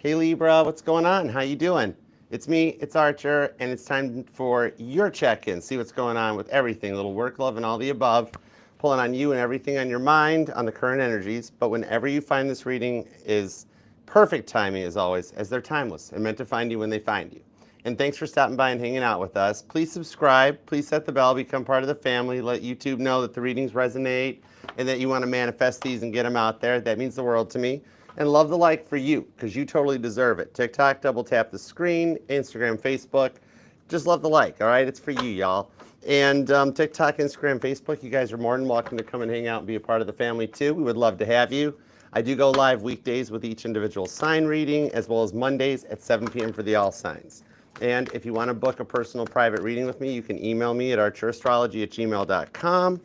Hey Libra, what's going on? How you doing? It's me, it's Archer, and it's time for your check-in. See what's going on with everything, little work, love, and all the above. Pulling on you and everything on your mind, on the current energies. But whenever you find this reading is perfect timing as always, as they're timeless and meant to find you when they find you. And thanks for stopping by and hanging out with us. Please subscribe, please set the bell, become part of the family, let YouTube know that the readings resonate and that you want to manifest these and get them out there. That means the world to me. And love the like for you, because you totally deserve it. TikTok, double tap the screen, Instagram, Facebook. Just love the like, all right? It's for you, y'all. And TikTok, Instagram, Facebook, you guys are more than welcome to come and hang out and be a part of the family too. We would love to have you. I do go live weekdays with each individual sign reading, as well as Mondays at 7 p.m. for the all signs. And if you want to book a personal private reading with me, you can email me at archerastrology@gmail.com.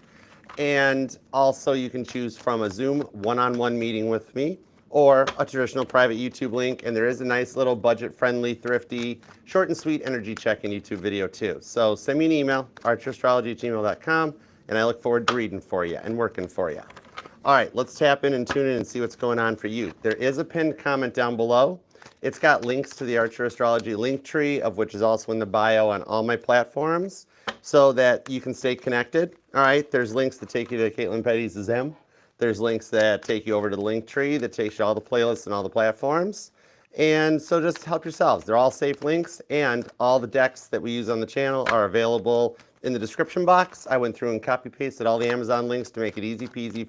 And also you can choose from a Zoom one-on-one meeting with me or a traditional private YouTube link. And there is a nice little budget-friendly, thrifty, short and sweet energy check-in YouTube video too. So send me an email, archerastrology@gmail.com, and I look forward to reading for you and working for you. All right, let's tap in and tune in and see what's going on for you. There is a pinned comment down below. It's got links to the Archer Astrology link tree, of which is also in the bio on all my platforms, so that you can stay connected. All right, there's links that take you to Caitlin Petty's Zim. There's links that take you over to the link tree that takes you all the playlists and all the platforms. And so just help yourselves. They're all safe links, and all the decks that we use on the channel are available in the description box. I went through and copy pasted all the Amazon links to make it easy peasy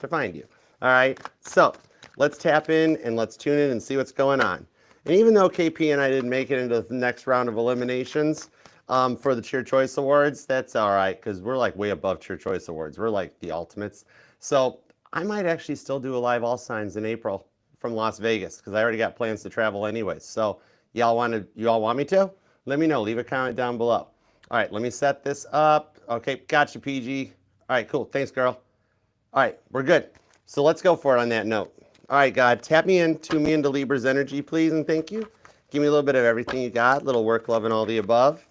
to find you. All right, so let's tap in and let's tune in and see what's going on. And even though KP and I didn't make it into the next round of eliminations for the Cheer Choice Awards, that's all right, because we're like way above Cheer Choice Awards. We're like the ultimates. So I might actually still do a live all signs in April from Las Vegas, because I already got plans to travel anyways. So you all want me to? Let me know. Leave a comment down below. All right, let me set this up. Okay, gotcha, PG. All right, cool. Thanks, girl. All right, we're good. So let's go for it on that note. All right, God, tap me in, tune me into Libra's energy, please, and thank you. Give me a little bit of everything you got, little work, love, and all the above.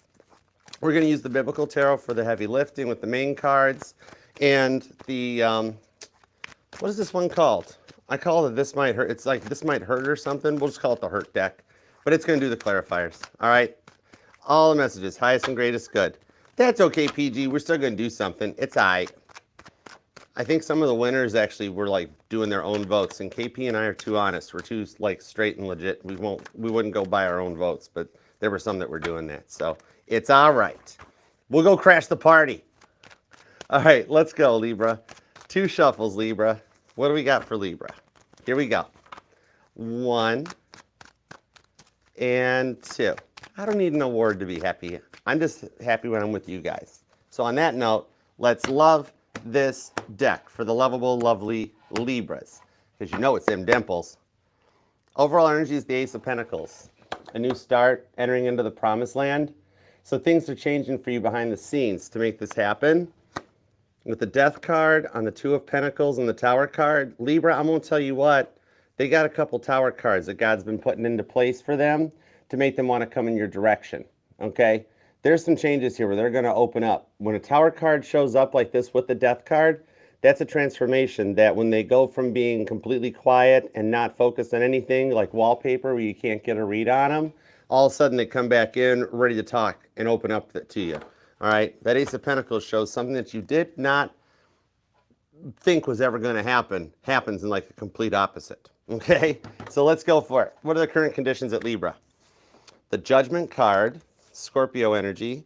We're going to use the Biblical Tarot for the heavy lifting with the main cards. And the, what is this one called? I call it This Might Hurt. It's like This Might Hurt or something. We'll just call it the Hurt deck. But it's going to do the clarifiers, all right? All the messages, highest and greatest good. That's okay, PG. We're still going to do something. It's all right. I think some of the winners actually were like doing their own votes, and KP and I are too honest. We're too like straight and legit. We wouldn't go buy our own votes, but there were some that were doing that. So it's all right. We'll go crash the party. All right, let's go, Libra. 2 shuffles, Libra. What do we got for Libra? Here we go. 1 and 2. I don't need an award to be happy. I'm just happy when I'm with you guys. So on that note, let's love this deck for the lovable, lovely Libras, because you know it's them dimples. Overall energy is the Ace of Pentacles. A new start, entering into the promised land. So things are changing for you behind the scenes to make this happen. With the Death card on the 2 of Pentacles and the Tower card, Libra, I'm going to tell you what, they got a couple Tower cards that God's been putting into place for them to make them want to come in your direction, okay? There's some changes here where they're going to open up. When a Tower card shows up like this with the Death card, that's a transformation that when they go from being completely quiet and not focused on anything, like wallpaper where you can't get a read on them, all of a sudden they come back in ready to talk and open up to you. All right, that Ace of Pentacles shows something that you did not think was ever going to happen, happens in like a complete opposite, okay? So let's go for it. What are the current conditions at Libra? The Judgment card, Scorpio energy.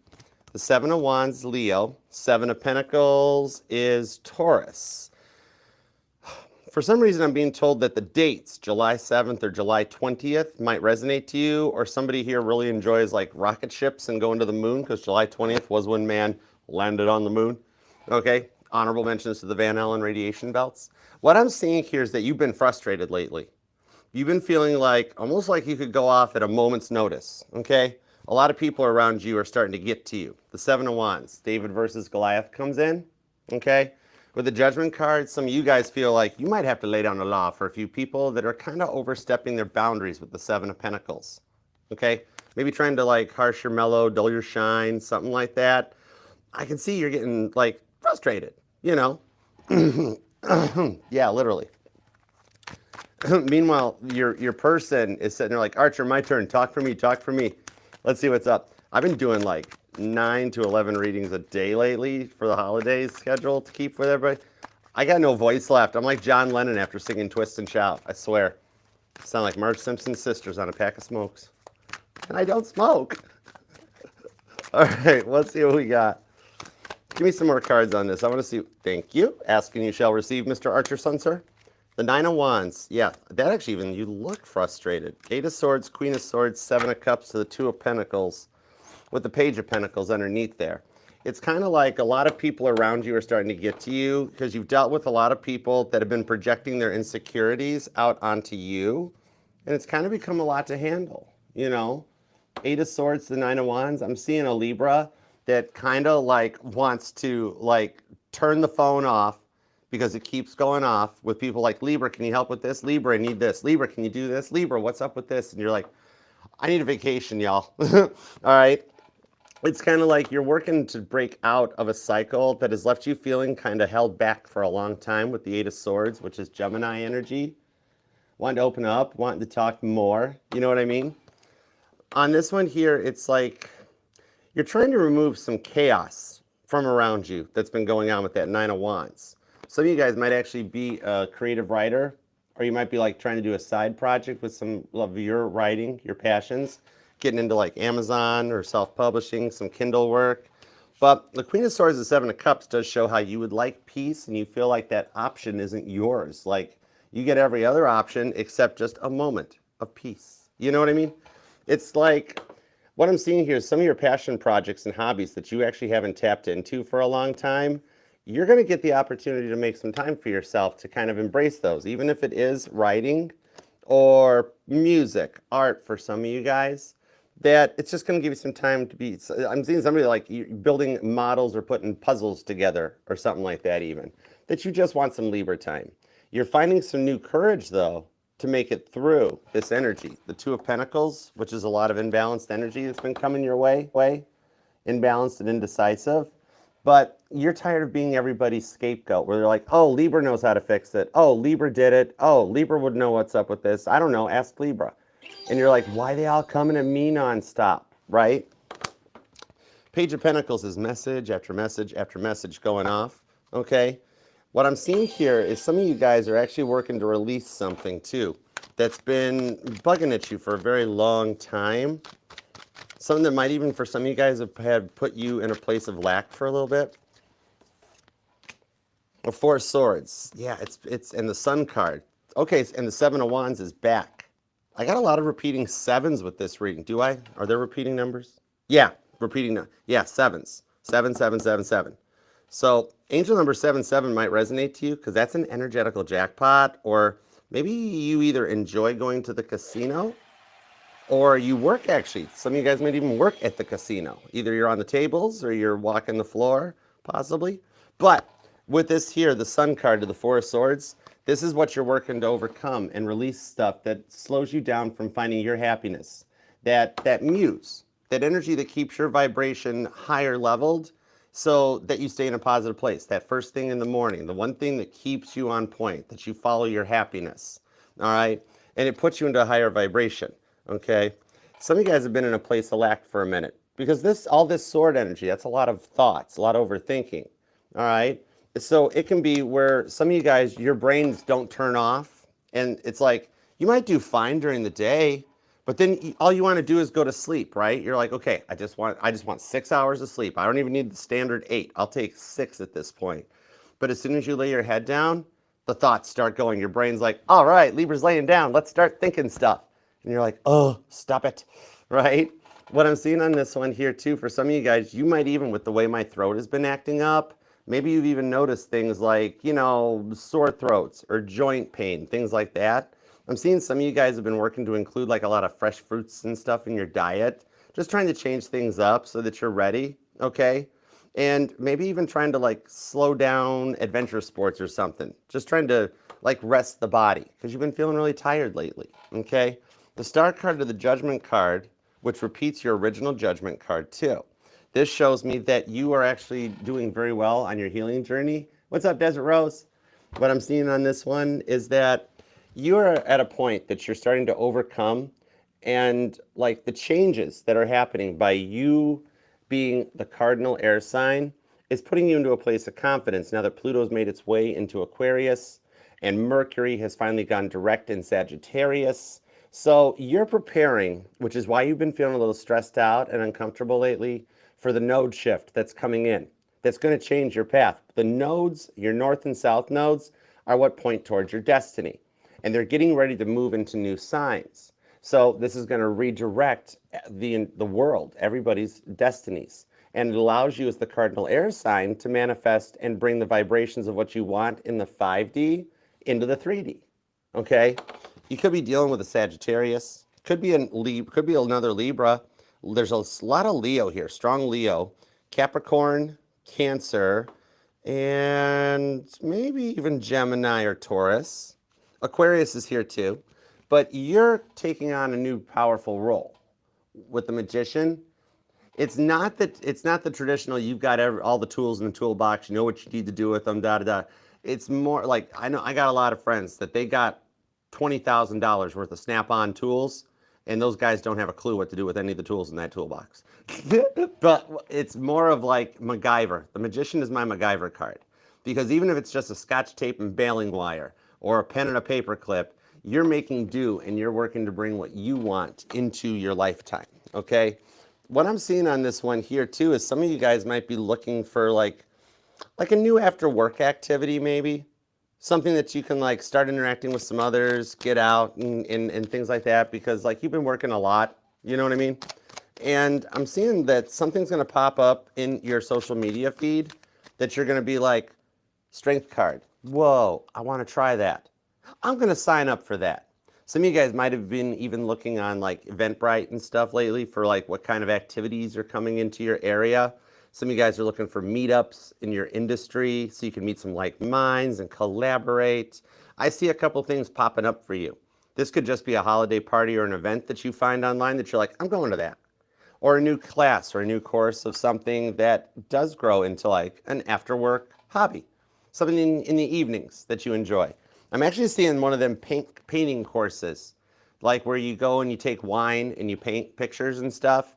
The 7 of Wands, Leo. 7 of Pentacles is Taurus. For some reason, I'm being told that the dates, July 7th or July 20th, might resonate to you, or somebody here really enjoys like rocket ships and going to the moon, because July 20th was when man landed on the moon. Okay, honorable mentions to the Van Allen radiation belts. What I'm seeing here is that you've been frustrated lately. You've been feeling like, almost like you could go off at a moment's notice, okay? A lot of people around you are starting to get to you. The 7 of Wands, David versus Goliath comes in, okay? With the Judgment card, some of you guys feel like you might have to lay down the law for a few people that are kind of overstepping their boundaries with the 7 of Pentacles, okay? Maybe trying to like harsh your mellow, dull your shine, something like that. I can see you're getting like frustrated, you know? Yeah, literally. Meanwhile, your person is sitting there like, Archer, my turn. Talk for me. Talk for me. Let's see what's up. I've been doing like 9 to 11 readings a day lately for the holidays schedule to keep with everybody. I got no voice left. I'm like John Lennon after singing Twist and Shout. I swear. I sound like Marge Simpson's sisters on a pack of smokes. And I don't smoke. All right, let's see what we got. Give me some more cards on this. I want to see. Thank you. Ask and you shall receive, Mr. Archer, son, sir. The Nine of Wands. Yeah, that actually even, you look frustrated. Eight of Swords, Queen of Swords, Seven of Cups to the Two of Pentacles with the Page of Pentacles underneath there. It's kind of like a lot of people around you are starting to get to you because you've dealt with a lot of people that have been projecting their insecurities out onto you. And it's kind of become a lot to handle, you know. Eight of Swords, the Nine of Wands. I'm seeing a Libra that kind of like wants to like turn the phone off because it keeps going off with people like, Libra, can you help with this? Libra, I need this. Libra, can you do this? Libra, what's up with this? And you're like, I need a vacation, y'all. All right. It's kind of like you're working to break out of a cycle that has left you feeling kind of held back for a long time with the Eight of Swords, which is Gemini energy. Wanting to open up, wanting to talk more. You know what I mean? On this one here, it's like you're trying to remove some chaos from around you that's been going on with that Nine of Wands. Some of you guys might actually be a creative writer, or you might be like trying to do a side project with some of your writing, your passions, getting into like Amazon or self-publishing, some Kindle work. But the Queen of Swords and Seven of Cups does show how you would like peace and you feel like that option isn't yours. Like you get every other option except just a moment of peace. You know what I mean? It's like what I'm seeing here is some of your passion projects and hobbies that you actually haven't tapped into for a long time. You're going to get the opportunity to make some time for yourself to kind of embrace those, even if it is writing or music, art for some of you guys, that it's just going to give you some time to be. I'm seeing somebody like building models or putting puzzles together or something like that even, that you just want some Libra time. You're finding some new courage, though, to make it through this energy. The Two of Pentacles, which is a lot of imbalanced energy that's been coming your way, imbalanced and indecisive. But you're tired of being everybody's scapegoat, where they're like, oh, Libra knows how to fix it. Oh, Libra did it. Oh, Libra would know what's up with this. I don't know, ask Libra. And you're like, why are they all coming at me nonstop, right? Page of Pentacles is message after message after message going off, okay? What I'm seeing here is some of you guys are actually working to release something too that's been bugging at you for a very long time. Something that might even, for some of you guys, have put you in a place of lack for a little bit. The Four of Swords. Yeah, it's and the Sun card. Okay, and the Seven of Wands is back. I got a lot of repeating sevens with this reading. Do I? Are there repeating numbers? Yeah, repeating. Yeah, sevens. 7, 7, 7, 7. So angel number 77 might resonate to you because that's an energetical jackpot, or maybe you either enjoy going to the casino or you work actually. Some of you guys might even work at the casino. Either you're on the tables or you're walking the floor, possibly. But with this here, the Sun card to the Four of Swords, this is what you're working to overcome and release stuff that slows you down from finding your happiness. That muse, that energy that keeps your vibration higher leveled so that you stay in a positive place. That first thing in the morning, the one thing that keeps you on point, that you follow your happiness, all right? And it puts you into a higher vibration, okay? Some of you guys have been in a place of lack for a minute because all this sword energy, that's a lot of thoughts, a lot of overthinking, all right? So it can be where some of you guys, your brains don't turn off, and it's like you might do fine during the day, but then all you want to do is go to sleep, right? You're like, okay, I just want 6 hours of sleep. I don't even need the standard 8. I'll take 6 at this point. But as soon as you lay your head down, the thoughts start going. Your brain's like, all right, Libra's laying down. Let's start thinking stuff. And you're like, oh, stop it, right? What I'm seeing on this one here too, for some of you guys, you might even, with the way my throat has been acting up, maybe you've even noticed things like, you know, sore throats or joint pain, things like that. I'm seeing some of you guys have been working to include like a lot of fresh fruits and stuff in your diet, just trying to change things up so that you're ready, okay? And maybe even trying to like slow down adventure sports or something, just trying to like rest the body because you've been feeling really tired lately, okay? The Star card to the Judgment card, which repeats your original Judgment card too. This shows me that you are actually doing very well on your healing journey. What's up, Desert Rose? What I'm seeing on this one is that you're at a point that you're starting to overcome, and like the changes that are happening by you being the cardinal air sign is putting you into a place of confidence now that Pluto's made its way into Aquarius and Mercury has finally gone direct in Sagittarius. So you're preparing, which is why you've been feeling a little stressed out and uncomfortable lately, for the node shift that's coming in. That's going to change your path. The nodes, your north and south nodes, are what point towards your destiny. And they're getting ready to move into new signs. So this is going to redirect the world, everybody's destinies. And it allows you as the cardinal air sign to manifest and bring the vibrations of what you want in the 5D into the 3D. Okay? You could be dealing with a Sagittarius. Could be another Libra. There's a lot of Leo here, strong Leo, Capricorn, Cancer, and maybe even Gemini or Taurus. Aquarius is here too. But you're taking on a new powerful role with the Magician. It's not the traditional, you've got all the tools in the toolbox, you know what you need to do with them, da da da. It's more like, I know I got a lot of friends that they got $20,000 worth of Snap-on tools, and those guys don't have a clue what to do with any of the tools in that toolbox. But it's more of like MacGyver. The Magician is my MacGyver card. Because even if it's just a Scotch tape and baling wire, or a pen and a paper clip, you're making do and you're working to bring what you want into your lifetime, okay? What I'm seeing on this one here too is some of you guys might be looking for like a new after work activity maybe. Something that you can like start interacting with some others, get out and things like that, because like you've been working a lot, you know what I mean? And I'm seeing that something's gonna pop up in your social media feed that you're gonna be like, strength card. Whoa, I wanna try that. I'm gonna sign up for that. Some of you guys might have been even looking on like Eventbrite and stuff lately for like what kind of activities are coming into your area. Some of you guys are looking for meetups in your industry so you can meet some like minds and collaborate. I see a couple things popping up for you. This could just be a holiday party or an event that you find online that you're like, I'm going to that. Or a new class or a new course of something that does grow into like an after work hobby. Something in the evenings that you enjoy. I'm actually seeing one of them painting courses, like where you go and you take wine and you paint pictures and stuff.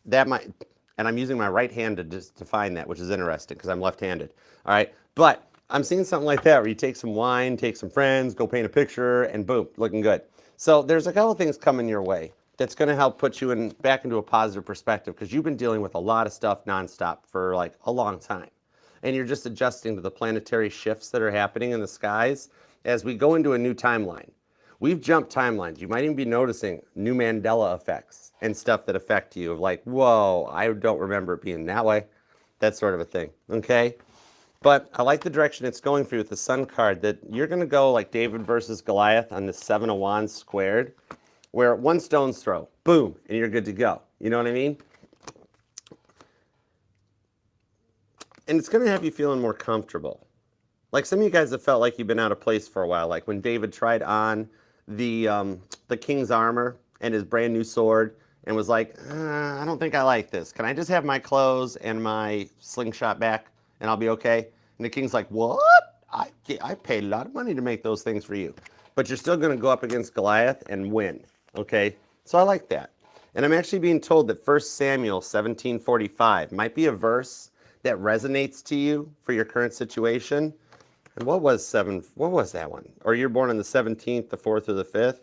That might, and I'm using my right hand to find that, which is interesting because I'm left-handed. All right, but I'm seeing something like that where you take some wine, take some friends, go paint a picture, and boom, looking good. So there's a couple things coming your way that's going to help put you back into a positive perspective because you've been dealing with a lot of stuff nonstop for like a long time. And you're just adjusting to the planetary shifts that are happening in the skies as we go into a new timeline. We've jumped timelines. You might even be noticing new Mandela effects and stuff that affect you of like, whoa, I don't remember it being that way. That sort of a thing, okay? But I like the direction it's going for you with the Sun card, that you're going to go like David versus Goliath on the 7 of Wands squared, where one stone's throw, boom, and you're good to go. You know what I mean? And it's going to have you feeling more comfortable. Like some of you guys have felt like you've been out of place for a while. Like when David tried on the king's armor and his brand new sword and was like, I don't think I like this. Can I just have my clothes and my slingshot back and I'll be okay? And the king's like, what? I paid a lot of money to make those things for you. But you're still going to go up against Goliath and win, okay? So I like that. And I'm actually being told that 1 Samuel 17:45 might be a verse that resonates to you for your current situation. And what was that one? Or you're born on the 17th, the 4th, or the 5th?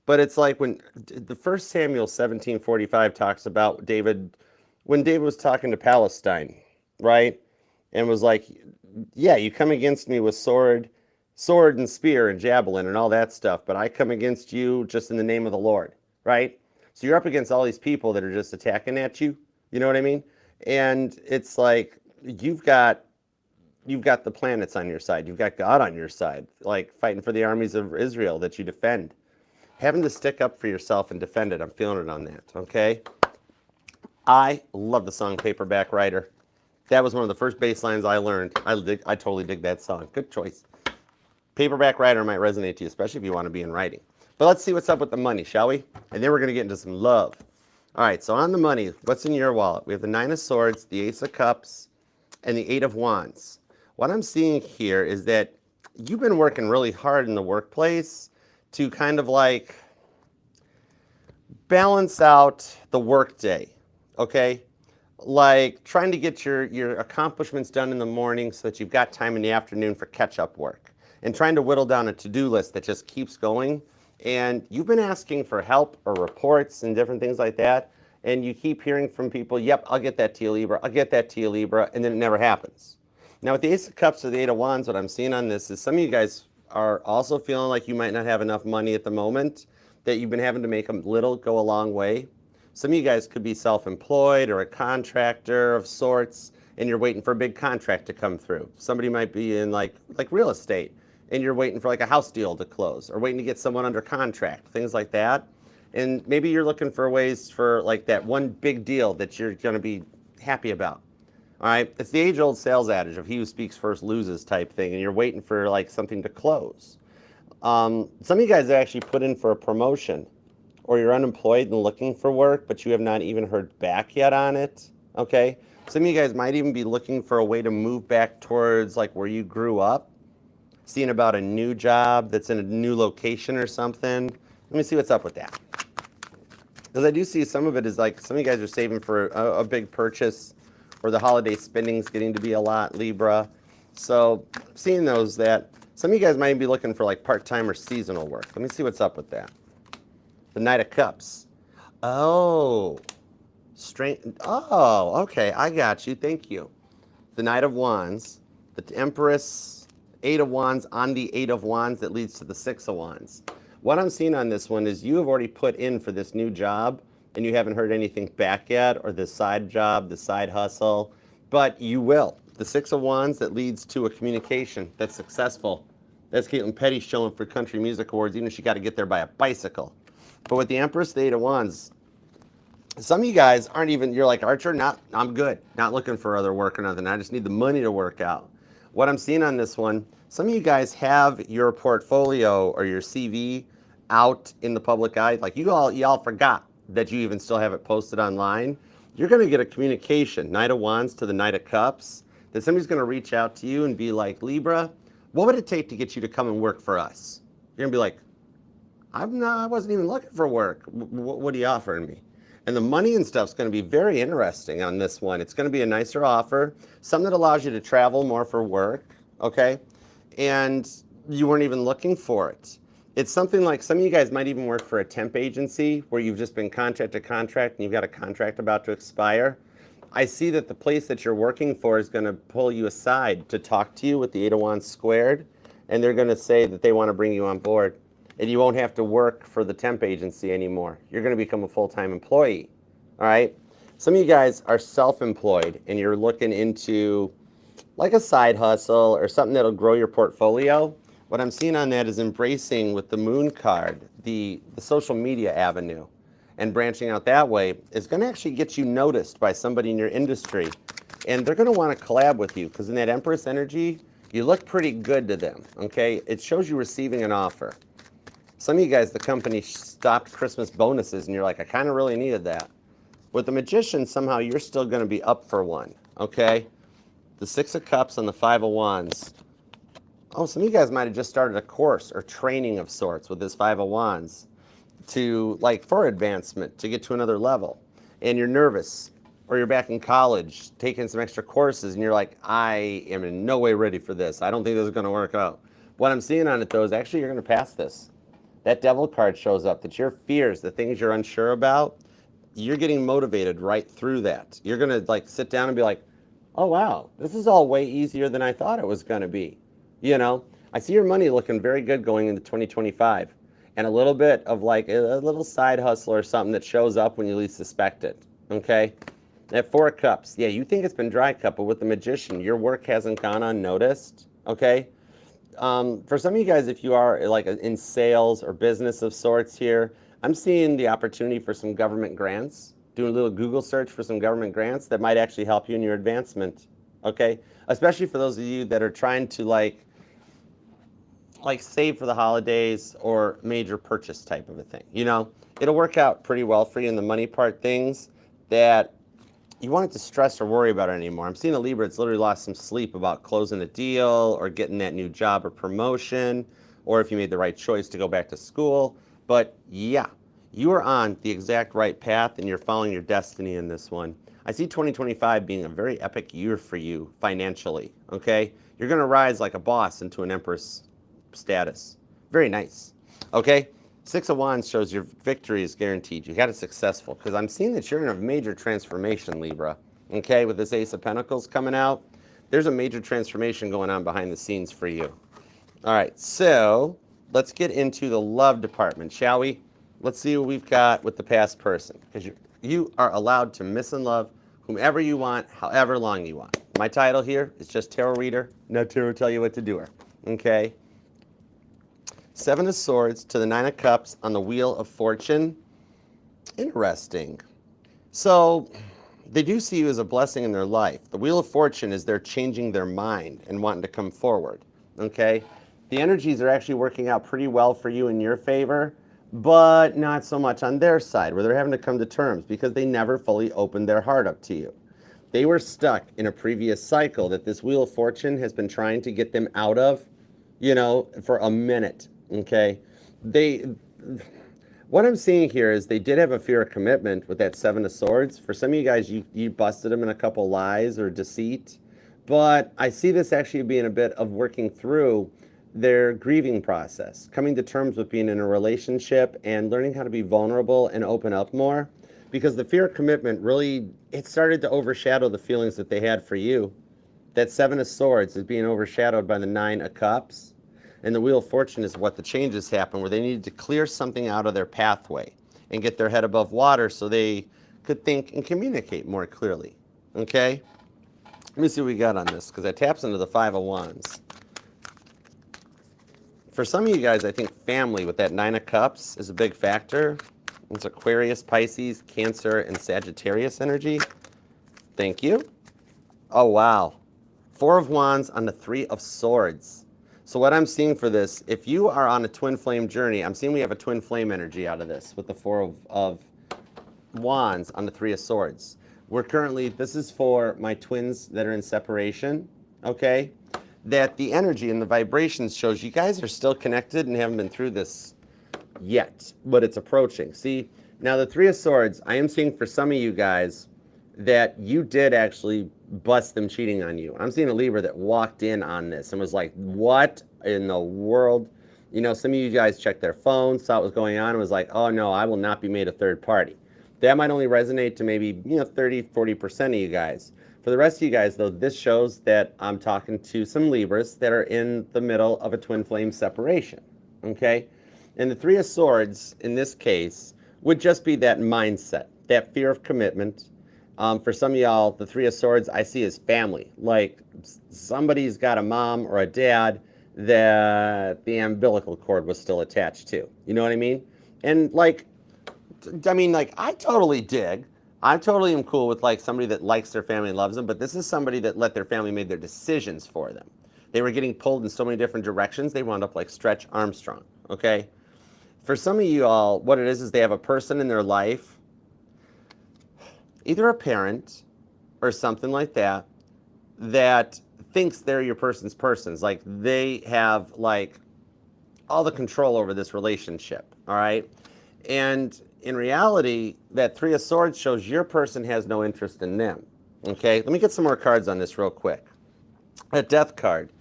But it's like when the 1 Samuel 17:45 talks about David, when David was talking to Palestine, right? And was like, yeah, you come against me with sword and spear and javelin and all that stuff, but I come against you just in the name of the Lord, right? So you're up against all these people that are just attacking at you, you know what I mean? And it's like, you've got the planets on your side. You've got God on your side, like fighting for the armies of Israel that you defend. Having to stick up for yourself and defend it. I'm feeling it on that, okay? I love the song Paperback Writer. That was one of the first bass lines I learned. I totally dig that song. Good choice. Paperback Writer might resonate to you, especially if you want to be in writing. But let's see what's up with the money, shall we? And then we're going to get into some love. All right, so on the money, what's in your wallet? We have the 9 of Swords, the Ace of Cups, and the 8 of Wands. What I'm seeing here is that you've been working really hard in the workplace to kind of like balance out the workday, okay? Like trying to get your accomplishments done in the morning so that you've got time in the afternoon for catch-up work, and trying to whittle down a to-do list that just keeps going. And you've been asking for help or reports and different things like that, and you keep hearing from people, yep, I'll get that to you, Libra, I'll get that to you, Libra, and then it never happens. Now with the Ace of Cups or the Eight of Wands, what I'm seeing on this is some of you guys are also feeling like you might not have enough money at the moment, that you've been having to make a little go a long way. Some of you guys could be self-employed or a contractor of sorts, and you're waiting for a big contract to come through. Somebody might be in like real estate, and you're waiting for like a house deal to close, or waiting to get someone under contract, things like that. And maybe you're looking for ways for like that one big deal that you're going to be happy about. All right, it's the age-old sales adage of he who speaks first loses type thing, and you're waiting for like something to close. Some of you guys have actually put in for a promotion, or you're unemployed and looking for work, but you have not even heard back yet on it, okay? Some of you guys might even be looking for a way to move back towards like where you grew up, seeing about a new job that's in a new location or something. Let me see what's up with that. Because I do see some of it is like some of you guys are saving for a big purchase, or the holiday spending is getting to be a lot, Libra. So seeing those, that some of you guys might be looking for like part-time or seasonal work. Let me see what's up with that. The Knight of Cups. Oh, oh, okay, I got you, thank you. The Knight of Wands, the Empress, Eight of Wands on the Eight of Wands that leads to the Six of Wands. What I'm seeing on this one is you have already put in for this new job, and you haven't heard anything back yet, or the side job, the side hustle, but you will. The Six of Wands that leads to a communication that's successful. That's Caitlin Petty showing for Country Music Awards, even if she got to get there by a bicycle. But with the Empress, the Eight of Wands, some of you guys aren't even, you're like, Archer, I'm good. Not looking for other work or nothing. I just need the money to work out. What I'm seeing on this one, some of you guys have your portfolio or your CV out in the public eye. Like y'all forgot that you even still have it posted online. You're going to get a communication, Knight of Wands to the Knight of Cups, that somebody's going to reach out to you and be like, Libra, what would it take to get you to come and work for us? You're going to be like, I wasn't even looking for work. What are you offering me? And the money and stuff's going to be very interesting on this one. It's going to be a nicer offer, something that allows you to travel more for work, okay? And you weren't even looking for it. It's something like some of you guys might even work for a temp agency where you've just been contract to contract and you've got a contract about to expire. I see that the place that you're working for is going to pull you aside to talk to you with the Eight of Wands squared, and they're going to say that they want to bring you on board. And you won't have to work for the temp agency anymore. You're going to become a full-time employee, all right? Some of you guys are self-employed and you're looking into like a side hustle or something that'll grow your portfolio. What I'm seeing on that is embracing with the Moon card, the social media avenue, and branching out that way is going to actually get you noticed by somebody in your industry. And they're going to want to collab with you because in that Empress energy, you look pretty good to them, okay? It shows you receiving an offer. Some of you guys, the company stopped Christmas bonuses, and you're like, I kind of really needed that. With the Magician, somehow you're still going to be up for one, okay? The Six of Cups and the Five of Wands. Oh, some of you guys might have just started a course or training of sorts with this Five of Wands to, like, for advancement, to get to another level. And you're nervous, or you're back in college taking some extra courses, and you're like, I am in no way ready for this. I don't think this is going to work out. What I'm seeing on it, though, is actually you're going to pass this. That Devil card shows up, that your fears, the things you're unsure about, you're getting motivated right through that. You're going to like sit down and be like, oh, wow, this is all way easier than I thought it was going to be. You know, I see your money looking very good going into 2025, and a little bit of like a little side hustle or something that shows up when you least suspect it, okay? That Four of Cups, yeah, you think it's been dry cup, but with the Magician, your work hasn't gone unnoticed, okay? For some of you guys, if you are like in sales or business of sorts here, I'm seeing the opportunity for some government grants, doing a little Google search for some government grants that might actually help you in your advancement, okay? Especially for those of you that are trying to like save for the holidays or major purchase type of a thing, you know? It'll work out pretty well for you in the money part things that you want it to stress or worry about it anymore. I'm seeing a Libra that's literally lost some sleep about closing a deal or getting that new job or promotion or if you made the right choice to go back to school. But yeah, you are on the exact right path and you're following your destiny in this one. I see 2025 being a very epic year for you financially, okay? You're going to rise like a boss into an empress status. Very nice, okay? Six of Wands shows your victory is guaranteed. You got it successful because I'm seeing that you're in a major transformation, Libra, okay? With this Ace of Pentacles coming out, there's a major transformation going on behind the scenes for you. All right, so let's get into the love department, shall we? Let's see what we've got with the past person, because you are allowed to miss and love whomever you want, however long you want. My title here is just tarot reader, no tarot tell you what to do her, okay? Seven of Swords to the Nine of Cups on the Wheel of Fortune. Interesting. So they do see you as a blessing in their life. The Wheel of Fortune is they're changing their mind and wanting to come forward, okay? The energies are actually working out pretty well for you in your favor, but not so much on their side, where they're having to come to terms because they never fully opened their heart up to you. They were stuck in a previous cycle that this Wheel of Fortune has been trying to get them out of, you know, for a minute, okay? What I'm seeing here is they did have a fear of commitment with that Seven of Swords. For some of you guys, you busted them in a couple lies or deceit, but I see this actually being a bit of working through their grieving process, coming to terms with being in a relationship and learning how to be vulnerable and open up more, because the fear of commitment really, it started to overshadow the feelings that they had for you. That Seven of Swords is being overshadowed by the Nine of Cups, and the Wheel of Fortune is what the changes happen, where they needed to clear something out of their pathway and get their head above water so they could think and communicate more clearly, okay? Let me see what we got on this, because that taps into the Five of Wands. For some of you guys, I think family with that Nine of Cups is a big factor. It's Aquarius, Pisces, Cancer, and Sagittarius energy. Thank you. Oh, wow. Four of Wands on the Three of Swords. So what I'm seeing for this, if you are on a twin flame journey, I'm seeing we have a twin flame energy out of this with the Four of Wands on the Three of Swords. We're currently, this is for my twins that are in separation, okay? That the energy and the vibrations shows you guys are still connected and haven't been through this yet, but it's approaching. See, now the Three of Swords, I am seeing for some of you guys that you did actually bust them cheating on you. I'm seeing a Libra that walked in on this and was like, what in the world? You know, some of you guys checked their phones, saw what was going on, and was like, oh no, I will not be made a third party. That might only resonate to maybe, 30-40% of you guys. For the rest of you guys, though, this shows that I'm talking to some Libras that are in the middle of a twin flame separation, okay? And the Three of Swords, in this case, would just be that mindset, that fear of commitment. For some of y'all, the Three of Swords I see as family. Like somebody's got a mom or a dad that the umbilical cord was still attached to. You know what I mean? And I totally dig. I totally am cool with like somebody that likes their family and loves them, but this is somebody that let their family make their decisions for them. They were getting pulled in so many different directions, they wound up like Stretch Armstrong, okay? For some of you all, what it is they have a person in their life, either a parent or something like that, that thinks they're your person's persons. Like they have like all the control over this relationship, all right? And in reality, that Three of Swords shows your person has no interest in them, okay? Let me get some more cards on this real quick. A Death card.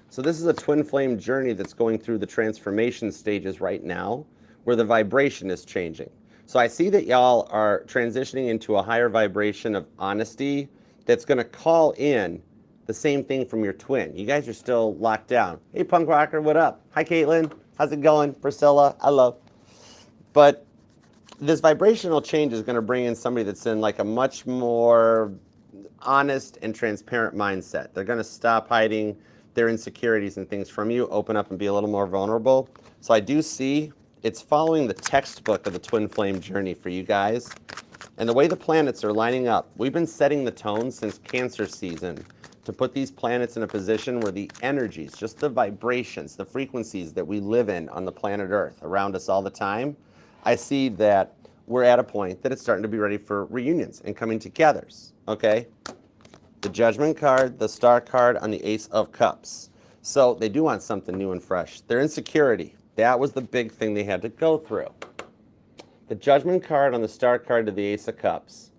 So this is a twin flame journey that's going through the transformation stages right now, where the vibration is changing. So I see that y'all are transitioning into a higher vibration of honesty that's going to call in the same thing from your twin. You guys are still locked down. Hey, punk rocker, what up? Hi, Caitlin. How's it going? Priscilla, hello. But this vibrational change is going to bring in somebody that's in like a much more honest and transparent mindset. They're going to stop hiding their insecurities and things from you, open up and be a little more vulnerable. So I do see it's following the textbook of the twin flame journey for you guys. And the way the planets are lining up, we've been setting the tone since Cancer season to put these planets in a position where the energies, just the vibrations, the frequencies that we live in on the planet Earth around us all the time, I see that we're at a point that it's starting to be ready for reunions and coming togethers, okay? The Judgment card, the Star card on the Ace of Cups. So they do want something new and fresh. Their insecurity, that was the big thing they had to go through. The Judgment card on the Star card to the Ace of Cups.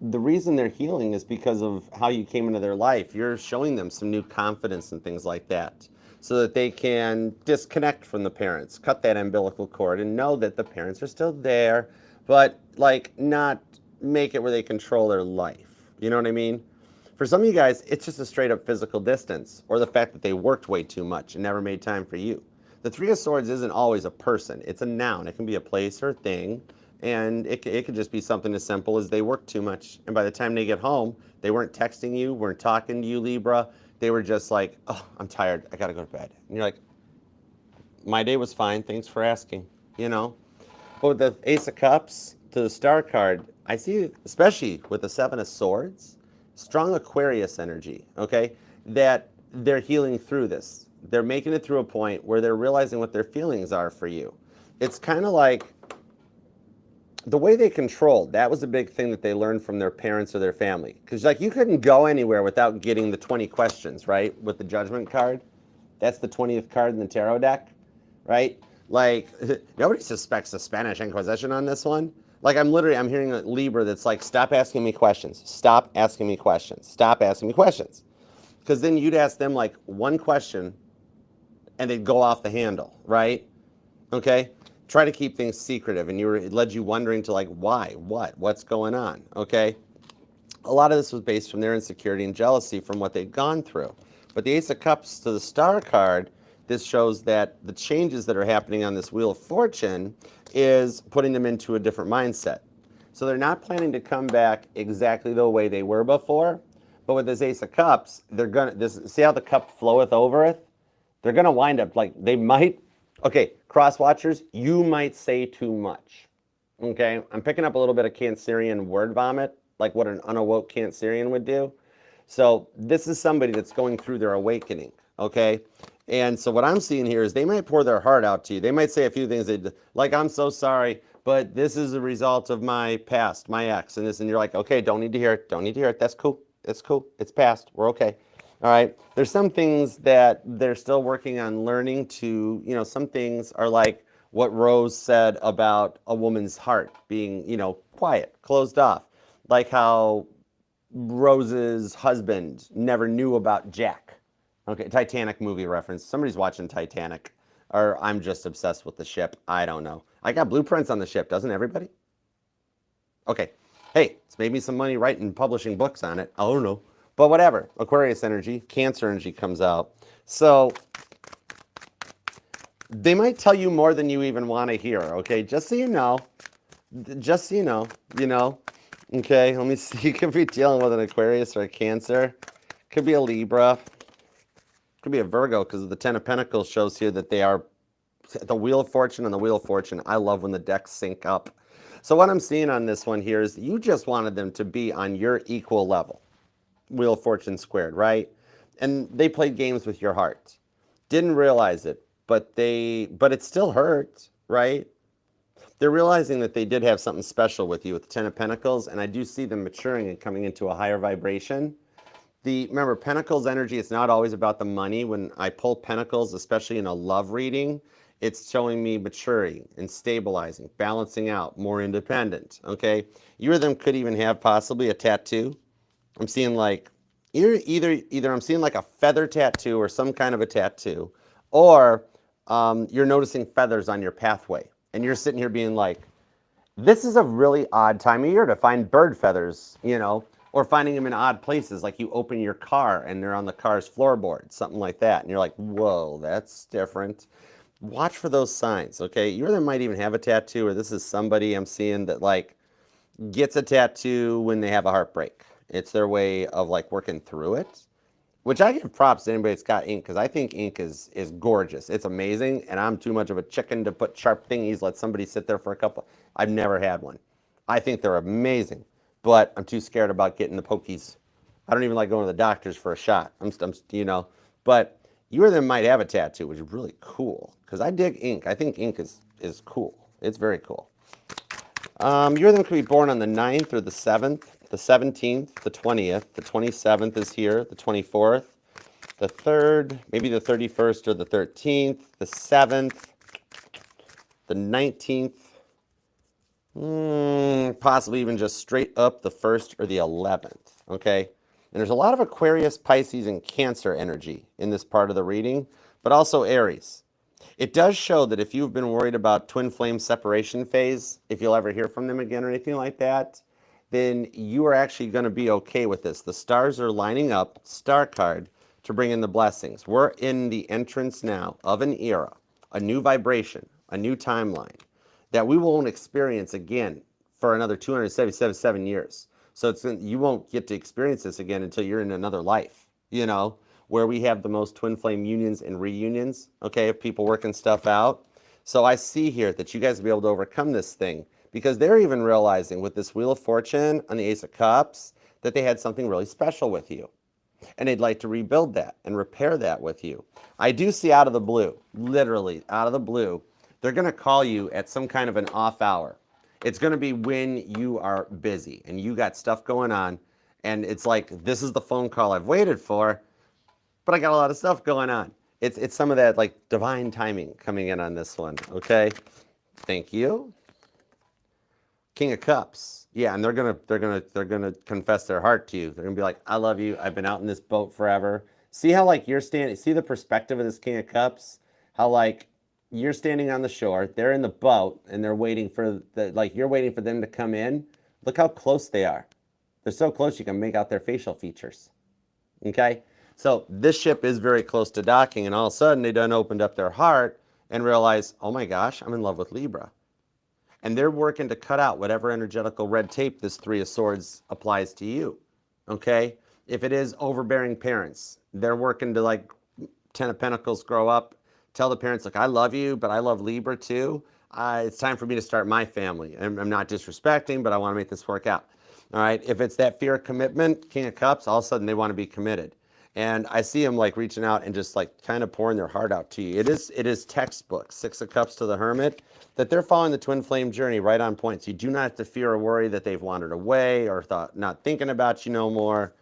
The reason they're healing is because of how you came into their life. You're showing them some new confidence and things like that so that they can disconnect from the parents, cut that umbilical cord, and know that the parents are still there, but like not make it where they control their life. You know what I mean? For some of you guys, it's just a straight up physical distance or the fact that they worked way too much and never made time for you. The Three of Swords isn't always a person. It's a noun. It can be a place or a thing. And it could just be something as simple as they worked too much. And by the time they get home, they weren't texting you, weren't talking to you, Libra. They were just like, oh, I'm tired. I got to go to bed. And you're like, my day was fine. Thanks for asking, you know. But with the Ace of Cups to the Star card, I see, especially with the Seven of Swords, strong Aquarius energy, okay, that they're healing through this. They're making it through a point where they're realizing what their feelings are for you. It's kind of like the way they controlled, that was a big thing that they learned from their parents or their family. Because like you couldn't go anywhere without getting the 20 questions, right? With the Judgment card. That's the 20th card in the tarot deck, right? Like nobody suspects the Spanish Inquisition on this one. Like I'm hearing a Libra that's like, stop asking me questions. Stop asking me questions. Stop asking me questions. Because then you'd ask them like one question and they'd go off the handle, right? Okay? Try to keep things secretive, and it led you wondering to like, why, what's going on, okay? A lot of this was based from their insecurity and jealousy from what they'd gone through. But the Ace of Cups to the Star card, this shows that the changes that are happening on this Wheel of Fortune is putting them into a different mindset. So they're not planning to come back exactly the way they were before, but with this Ace of Cups, they're gonna, see how the cup floweth overeth? They're gonna wind up like, they might, okay, cross watchers, you might say too much. Okay, I'm picking up a little bit of Cancerian word vomit, like what an unawoke Cancerian would do. So this is somebody that's going through their awakening, okay? And so what I'm seeing here is they might pour their heart out to you. They might say a few things like, I'm so sorry, but this is a result of my past, my ex, and this, and you're like, okay, don't need to hear it, don't need to hear it, that's cool, it's cool, it's past, we're okay. All right, there's some things that they're still working on learning to, you know, some things are like what Rose said about a woman's heart being, you know, quiet, closed off. Like how Rose's husband never knew about Jack. Okay, Titanic movie reference. Somebody's watching Titanic. Or I'm just obsessed with the ship. I don't know. I got blueprints on the ship, doesn't everybody? Okay. Hey, it's made me some money writing and publishing books on it. I don't know. But whatever, Aquarius energy, Cancer energy comes out. So they might tell you more than you even want to hear, okay? Just so you know. Just so you know. Okay, let me see. You could be dealing with an Aquarius or a Cancer. Could be a Libra. Could be a Virgo because the Ten of Pentacles shows here that they are the Wheel of Fortune and the Wheel of Fortune. I love when the decks sync up. So what I'm seeing on this one here is you just wanted them to be on your equal level. Wheel of Fortune squared, right? And they played games with your heart. Didn't realize it, but it still hurt, right? They're realizing that they did have something special with you with the Ten of Pentacles, and I do see them maturing and coming into a higher vibration. Remember, Pentacles energy, it's not always about the money. When I pull Pentacles, especially in a love reading, it's showing me maturing and stabilizing, balancing out, more independent, okay? You or them could even have possibly a tattoo. I'm seeing like, either I'm seeing like a feather tattoo or some kind of a tattoo, or you're noticing feathers on your pathway. And you're sitting here being like, this is a really odd time of year to find bird feathers, you know, or finding them in odd places, like you open your car and they're on the car's floorboard, something like that. And you're like, whoa, that's different. Watch for those signs, okay? You or them might even have a tattoo, or this is somebody I'm seeing that like gets a tattoo when they have a heartbreak. It's their way of like working through it, which I give props to anybody that's got ink, because I think ink is gorgeous. It's amazing, and I'm too much of a chicken to put sharp thingies, let somebody sit there for a couple. I've never had one. I think they're amazing, but I'm too scared about getting the pokies. I don't even like going to the doctors for a shot. I'm you know, but you or them might have a tattoo, which is really cool, because I dig ink. I think ink is cool. It's very cool. You or them could be born on the 9th or the 7th, the 17th, the 20th, the 27th is here, the 24th. the 3rd, maybe the 31st or the 13th, the 7th, the 19th, possibly even just straight up the 1st or the 11th, okay? And there's a lot of Aquarius, Pisces, and Cancer energy in this part of the reading, but also Aries. It does show that if you've been worried about twin flame separation phase, if you'll ever hear from them again or anything like that, then you are actually going to be okay with this. The stars are lining up, star card, to bring in the blessings. We're in the entrance now of an era, a new vibration, a new timeline that we won't experience again for another 277 years. So you won't get to experience this again until you're in another life, you know, where we have the most twin flame unions and reunions, okay, of people working stuff out. So I see here that you guys will be able to overcome this thing because they're even realizing with this Wheel of Fortune on the Ace of Cups that they had something really special with you. And they'd like to rebuild that and repair that with you. I do see out of the blue, literally out of the blue, they're going to call you at some kind of an off hour. It's going to be when you are busy and you got stuff going on. And it's like, this is the phone call I've waited for, but I got a lot of stuff going on. It's some of that like divine timing coming in on this one, okay? Thank you. King of Cups. Yeah, and they're gonna confess their heart to you. They're gonna be like, I love you. I've been out in this boat forever. See how like you're standing, see the perspective of this King of Cups? How like you're standing on the shore, they're in the boat, and they're waiting for you're waiting for them to come in. Look how close they are. They're so close you can make out their facial features. Okay? So this ship is very close to docking, and all of a sudden they done opened up their heart and realized, oh my gosh, I'm in love with Libra. And they're working to cut out whatever energetical red tape this Three of Swords applies to you, okay? If it is overbearing parents, they're working to, like, Ten of Pentacles grow up, tell the parents, look, I love you, but I love Libra too. It's time for me to start my family. I'm not disrespecting, but I want to make this work out, all right? If it's that fear of commitment, King of Cups, all of a sudden they want to be committed. And I see them like reaching out and just like kind of pouring their heart out to you. It is textbook, Six of Cups to the Hermit, that they're following the twin flame journey right on point. So you do not have to fear or worry that they've wandered away or not thinking about you no more.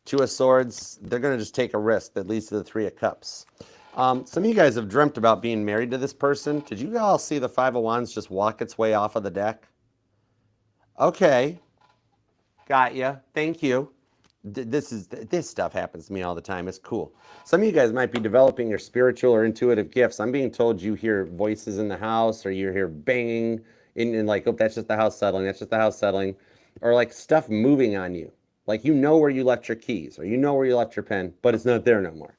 Two of Swords, they're going to just take a risk that leads to the Three of Cups. Some of you guys have dreamt about being married to this person. Did you all see the Five of Wands just walk its way off of the deck? Okay. Got ya. Thank you. This stuff happens to me all the time. It's cool. Some of you guys might be developing your spiritual or intuitive gifts. I'm being told you hear voices in the house, or you hear banging in like, oh, that's just the house settling. That's just the house settling, or like stuff moving on you. Like you know where you left your keys, or you know where you left your pen, but it's not there no more.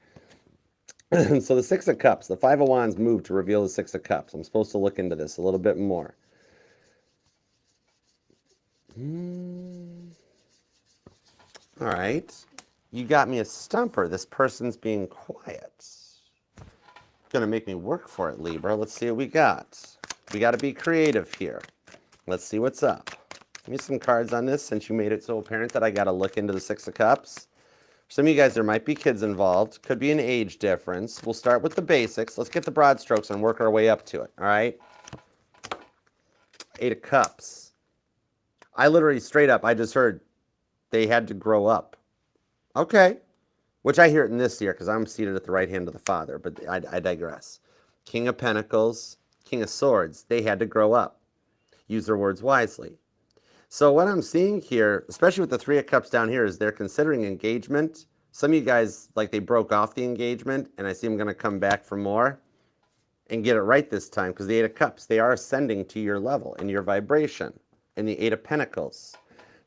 So the Six of Cups, the Five of Wands moved to reveal the Six of Cups. I'm supposed to look into this a little bit more. All right, you got me a stumper. This person's being quiet. Gonna make me work for it, Libra. Let's see what we got. We got to be creative here. Let's see what's up. Give me some cards on this since you made it so apparent that I got to look into the Six of Cups. For some of you guys, there might be kids involved. Could be an age difference. We'll start with the basics. Let's get the broad strokes and work our way up to it, all right? Eight of Cups. I literally straight up, I just heard they had to grow up. Okay. Which I hear it in this year because I'm seated at the right hand of the Father, but I digress. King of Pentacles, King of Swords, they had to grow up. Use their words wisely. So what I'm seeing here, especially with the Three of Cups down here, is they're considering engagement. Some of you guys, like they broke off the engagement, and I see them going to come back for more and get it right this time because the Eight of Cups, they are ascending to your level and your vibration. And the Eight of Pentacles.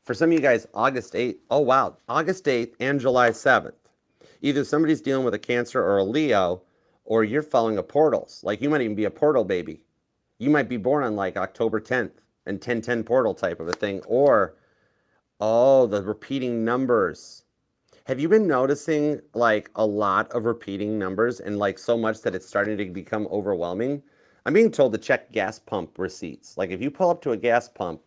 For some of you guys, August 8th, oh wow, August 8th and July 7th. Either somebody's dealing with a Cancer or a Leo, or you're following a portals. Like you might even be a portal baby. You might be born on like October 10th and 1010 portal type of a thing. Or, oh, the repeating numbers. Have you been noticing like a lot of repeating numbers and like so much that it's starting to become overwhelming? I'm being told to check gas pump receipts. Like if you pull up to a gas pump,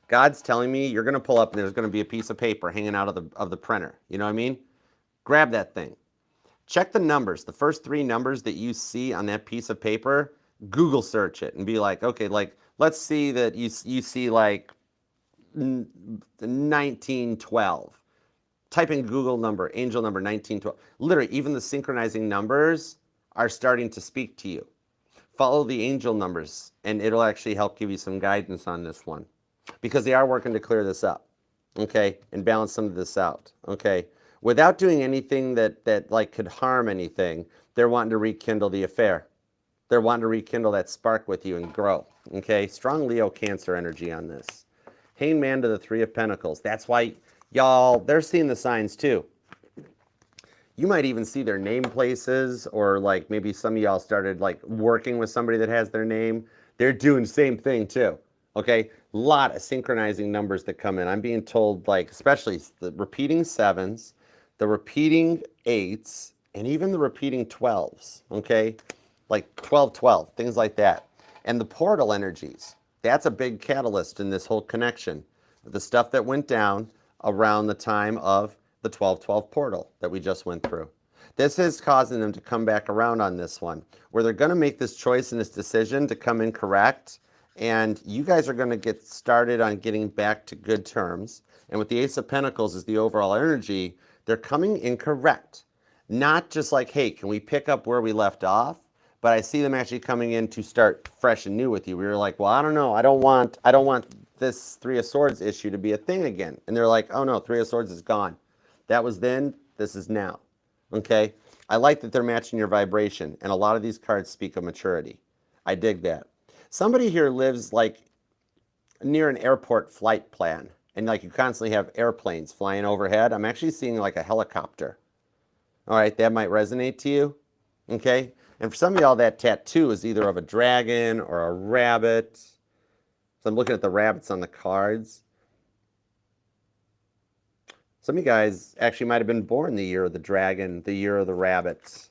God's telling me you're going to pull up and there's going to be a piece of paper hanging out of the printer. You know what I mean? Grab that thing. Check the numbers. The first three numbers that you see on that piece of paper, Google search it and be like, okay, like let's see that you see like 1912. Type in Google number, angel number 1912. Literally, even the synchronizing numbers are starting to speak to you. Follow the angel numbers, and it'll actually help give you some guidance on this one, because they are working to clear this up, okay, and balance some of this out, okay, without doing anything that like could harm anything. They're wanting to rekindle the affair. They're wanting to rekindle that spark with you and grow, okay. Strong Leo Cancer energy on this. Hangman to the Three of Pentacles. That's why, y'all, they're seeing the signs too. You might even see their name places, or like maybe some of y'all started like working with somebody that has their name. They're doing the same thing too, okay? A lot of synchronizing numbers that come in. I'm being told, like, especially the repeating sevens, the repeating eights, and even the repeating 12s, okay? Like 12, 12, things like that. And the portal energies, that's a big catalyst in this whole connection. The stuff that went down around the time of the 12-12 portal that we just went through. This is causing them to come back around on this one, where they're going to make this choice and this decision to come in correct, and you guys are going to get started on getting back to good terms. And with the Ace of Pentacles as the overall energy, they're coming in correct. Not just like, hey, can we pick up where we left off? But I see them actually coming in to start fresh and new with you. We were like, well, I don't know. I don't want this Three of Swords issue to be a thing again. And they're like, oh no, Three of Swords is gone. That was then, this is now, okay? I like that they're matching your vibration, and a lot of these cards speak of maturity. I dig that. Somebody here lives like near an airport flight plan, and like you constantly have airplanes flying overhead. I'm actually seeing like a helicopter. All right, that might resonate to you, okay? And for some of y'all, that tattoo is either of a dragon or a rabbit. So I'm looking at the rabbits on the cards. Some of you guys actually might have been born the year of the dragon, the year of the rabbit,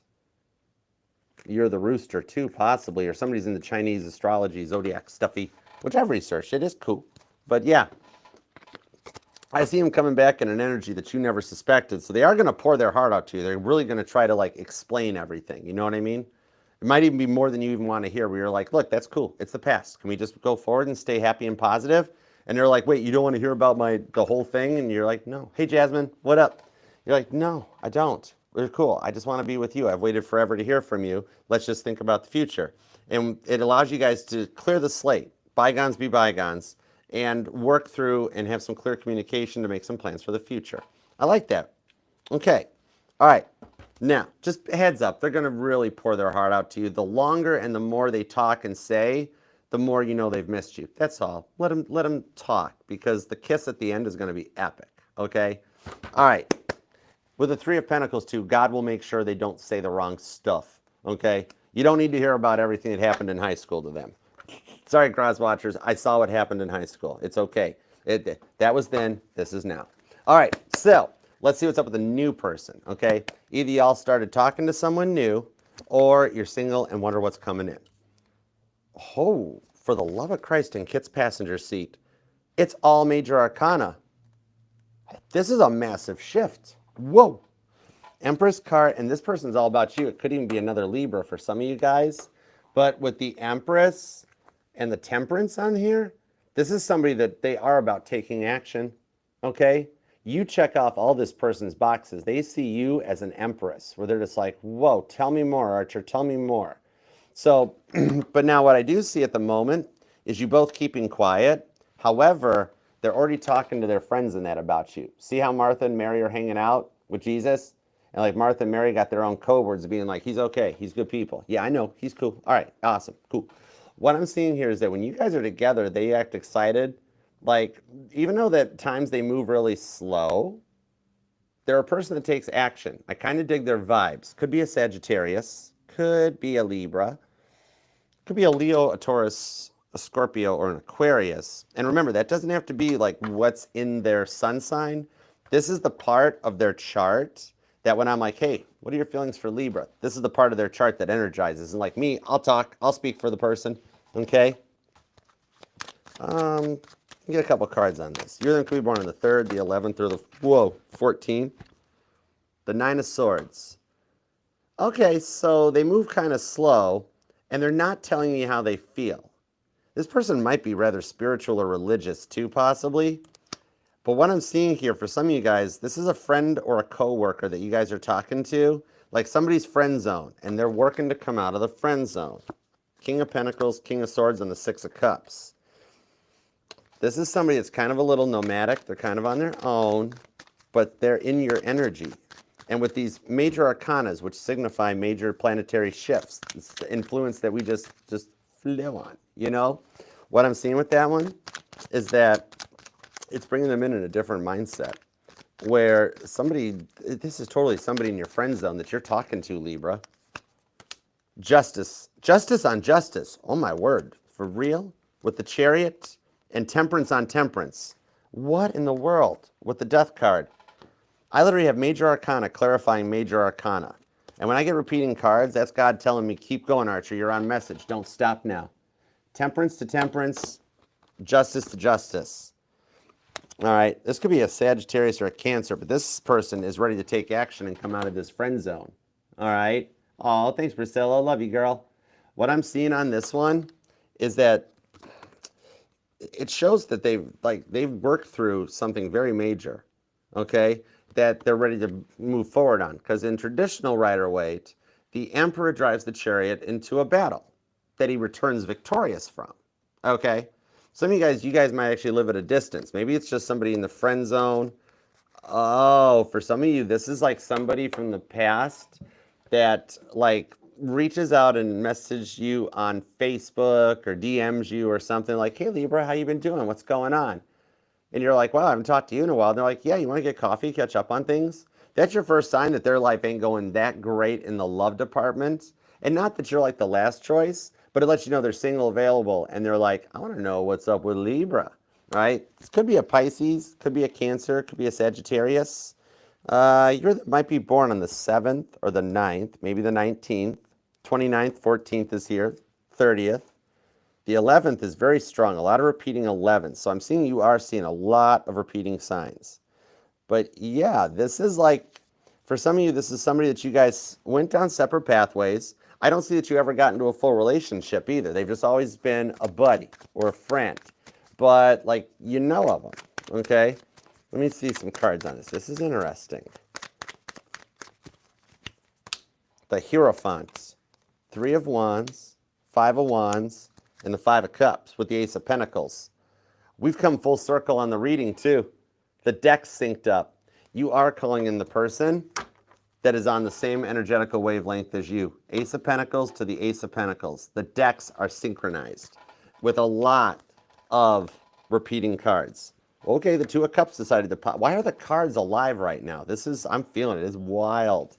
the year of the rooster too, possibly, or somebody's in the Chinese astrology, zodiac stuffy, whichever research. It is cool. But yeah, I see them coming back in an energy that you never suspected. So they are going to pour their heart out to you. They're really going to try to like explain everything. You know what I mean? It might even be more than you even want to hear, where you're like, look, that's cool. It's the past. Can we just go forward and stay happy and positive? And they're like, wait, you don't want to hear about the whole thing? And you're like, no. Hey, Jasmine, what up? You're like, no, I don't. We're cool. I just want to be with you. I've waited forever to hear from you. Let's just think about the future. And it allows you guys to clear the slate. Bygones be bygones. And work through and have some clear communication to make some plans for the future. I like that. Okay. All right. Now, just heads up. They're going to really pour their heart out to you. The longer and the more they talk and say, the more you know they've missed you. That's all. Let them talk, because the kiss at the end is going to be epic, okay? All right. With the Three of Pentacles, too, God will make sure they don't say the wrong stuff, okay? You don't need to hear about everything that happened in high school to them. Sorry, cross watchers. I saw what happened in high school. It's okay. That was then. This is now. All right. So let's see what's up with a new person, okay? Either y'all started talking to someone new, or you're single and wonder what's coming in. Oh, for the love of Christ in Kit's passenger seat, it's all major arcana. This is a massive shift. Whoa. Empress card, and this person's all about you. It could even be another Libra for some of you guys. But with the Empress and the Temperance on here, this is somebody that they are about taking action, okay? You check off all this person's boxes. They see you as an Empress, where they're just like, whoa, tell me more, Archer, tell me more. So, but now what I do see at the moment is you both keeping quiet. However, they're already talking to their friends and that about you. See how Martha and Mary are hanging out with Jesus? And like Martha and Mary got their own code words of being like, he's okay, he's good people. Yeah, I know, he's cool. All right, awesome, cool. What I'm seeing here is that when you guys are together, they act excited. Like, even though that times they move really slow, they're a person that takes action. I kind of dig their vibes. Could be a Sagittarius, could be a Libra, could be a Leo, a Taurus, a Scorpio, or an Aquarius. And remember, that doesn't have to be like what's in their sun sign. This is the part of their chart that when I'm like, hey, what are your feelings for Libra? This is the part of their chart that energizes. And like me, I'll talk, I'll speak for the person, okay? Get a couple cards on this. You're going to be born on the 3rd, the 11th, or the, 14th. The 9 of Swords. Okay, so they move kind of slow, and they're not telling you how they feel. This person might be rather spiritual or religious too, possibly. But what I'm seeing here for some of you guys, this is a friend or a coworker that you guys are talking to, like somebody's friend zone, and they're working to come out of the friend zone. King of Pentacles, King of Swords, and the Six of Cups. This is somebody that's kind of a little nomadic. They're kind of on their own, but they're in your energy. And with these major arcanas, which signify major planetary shifts, it's the influence that we just flew on, you know? What I'm seeing with that one is that it's bringing them in a different mindset where somebody, this is totally somebody in your friend zone that you're talking to, Libra. Justice. Justice on justice. Oh, my word. For real? With the Chariot and Temperance on Temperance. What in the world? With the Death card. I literally have major arcana clarifying major arcana. And when I get repeating cards, that's God telling me, keep going, Archer. You're on message. Don't stop now. Temperance to temperance, justice to justice. All right, this could be a Sagittarius or a Cancer, but this person is ready to take action and come out of this friend zone. All right. Oh, thanks, Priscilla. Love you, girl. What I'm seeing on this one is that it shows that they've worked through something very major, okay, that they're ready to move forward on. Because in traditional Rider-Waite, the Emperor drives the Chariot into a battle that he returns victorious from, okay? Some of you guys might actually live at a distance. Maybe it's just somebody in the friend zone. Oh, for some of you, this is like somebody from the past that like reaches out and messages you on Facebook or DMs you or something like, hey, Libra, how you been doing? What's going on? And you're like, wow, I haven't talked to you in a while. And they're like, yeah, you want to get coffee, catch up on things? That's your first sign that their life ain't going that great in the love department. And not that you're like the last choice, but it lets you know they're single available. And they're like, I want to know what's up with Libra, right? This could be a Pisces, could be a Cancer, could be a Sagittarius. You might be born on the 7th or the 9th, maybe the 19th. 29th, 14th is here, 30th. The 11th is very strong, a lot of repeating 11s. So I'm seeing you are seeing a lot of repeating signs. But yeah, this is like, for some of you, this is somebody that you guys went down separate pathways. I don't see that you ever got into a full relationship either. They've just always been a buddy or a friend. But like, you know of them, okay? Let me see some cards on this. This is interesting. The Hierophant, 3 of Wands, 5 of Wands, and the 5 of Cups with the Ace of Pentacles. We've come full circle on the reading too. The deck's synced up. You are calling in the person that is on the same energetical wavelength as you. Ace of Pentacles to the Ace of Pentacles. The decks are synchronized with a lot of repeating cards. Okay, the 2 of Cups decided to pop. Why are the cards alive right now? This is, I'm feeling it. It's wild.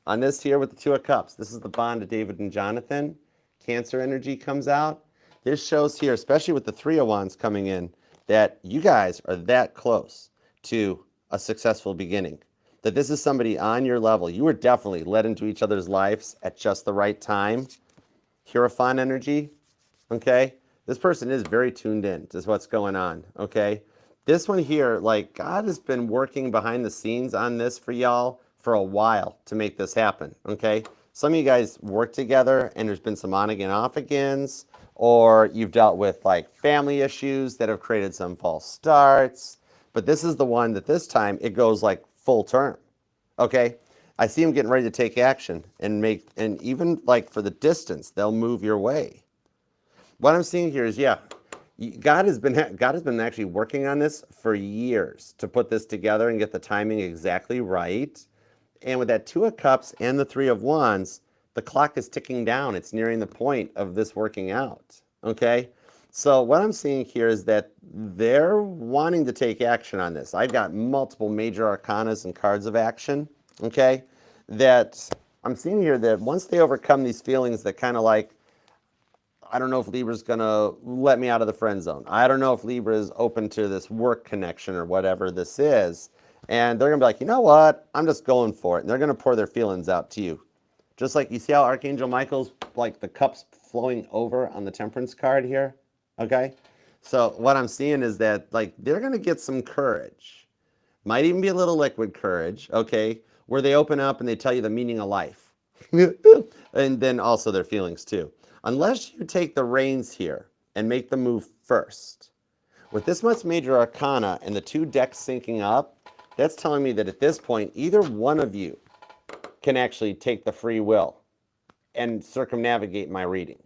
On this here with the 2 of Cups, this is the bond of David and Jonathan. Cancer energy comes out. This shows here, especially with the 3 of Wands coming in, that you guys are that close to a successful beginning. That this is somebody on your level. You were definitely led into each other's lives at just the right time. Hierophant energy, okay? This person is very tuned in to what's going on, okay? This one here, like, God has been working behind the scenes on this for y'all for a while to make this happen, okay? Some of you guys work together and there's been some on again, off agains, or you've dealt with like family issues that have created some false starts. But this is the one that this time it goes like full term, okay? I see them getting ready to take action and even like for the distance, they'll move your way. What I'm seeing here is, yeah, God has been actually working on this for years to put this together and get the timing exactly right. And with that 2 of Cups and the 3 of Wands, the clock is ticking down. It's nearing the point of this working out, okay? So what I'm seeing here is that they're wanting to take action on this. I've got multiple major arcanas and cards of action, okay? That I'm seeing here that once they overcome these feelings that kind of like, I don't know if Libra's going to let me out of the friend zone. I don't know if Libra is open to this work connection or whatever this is. And they're going to be like, you know what? I'm just going for it. And they're going to pour their feelings out to you. Just like you see how Archangel Michael's like the cups flowing over on the Temperance card here. Okay? So what I'm seeing is that like they're going to get some courage. Might even be a little liquid courage. Okay? Where they open up and they tell you the meaning of life. And then also their feelings too. Unless you take the reins here and make the move first. With this much major arcana and the two decks syncing up, that's telling me that at this point, either one of you can actually take the free will and circumnavigate my reading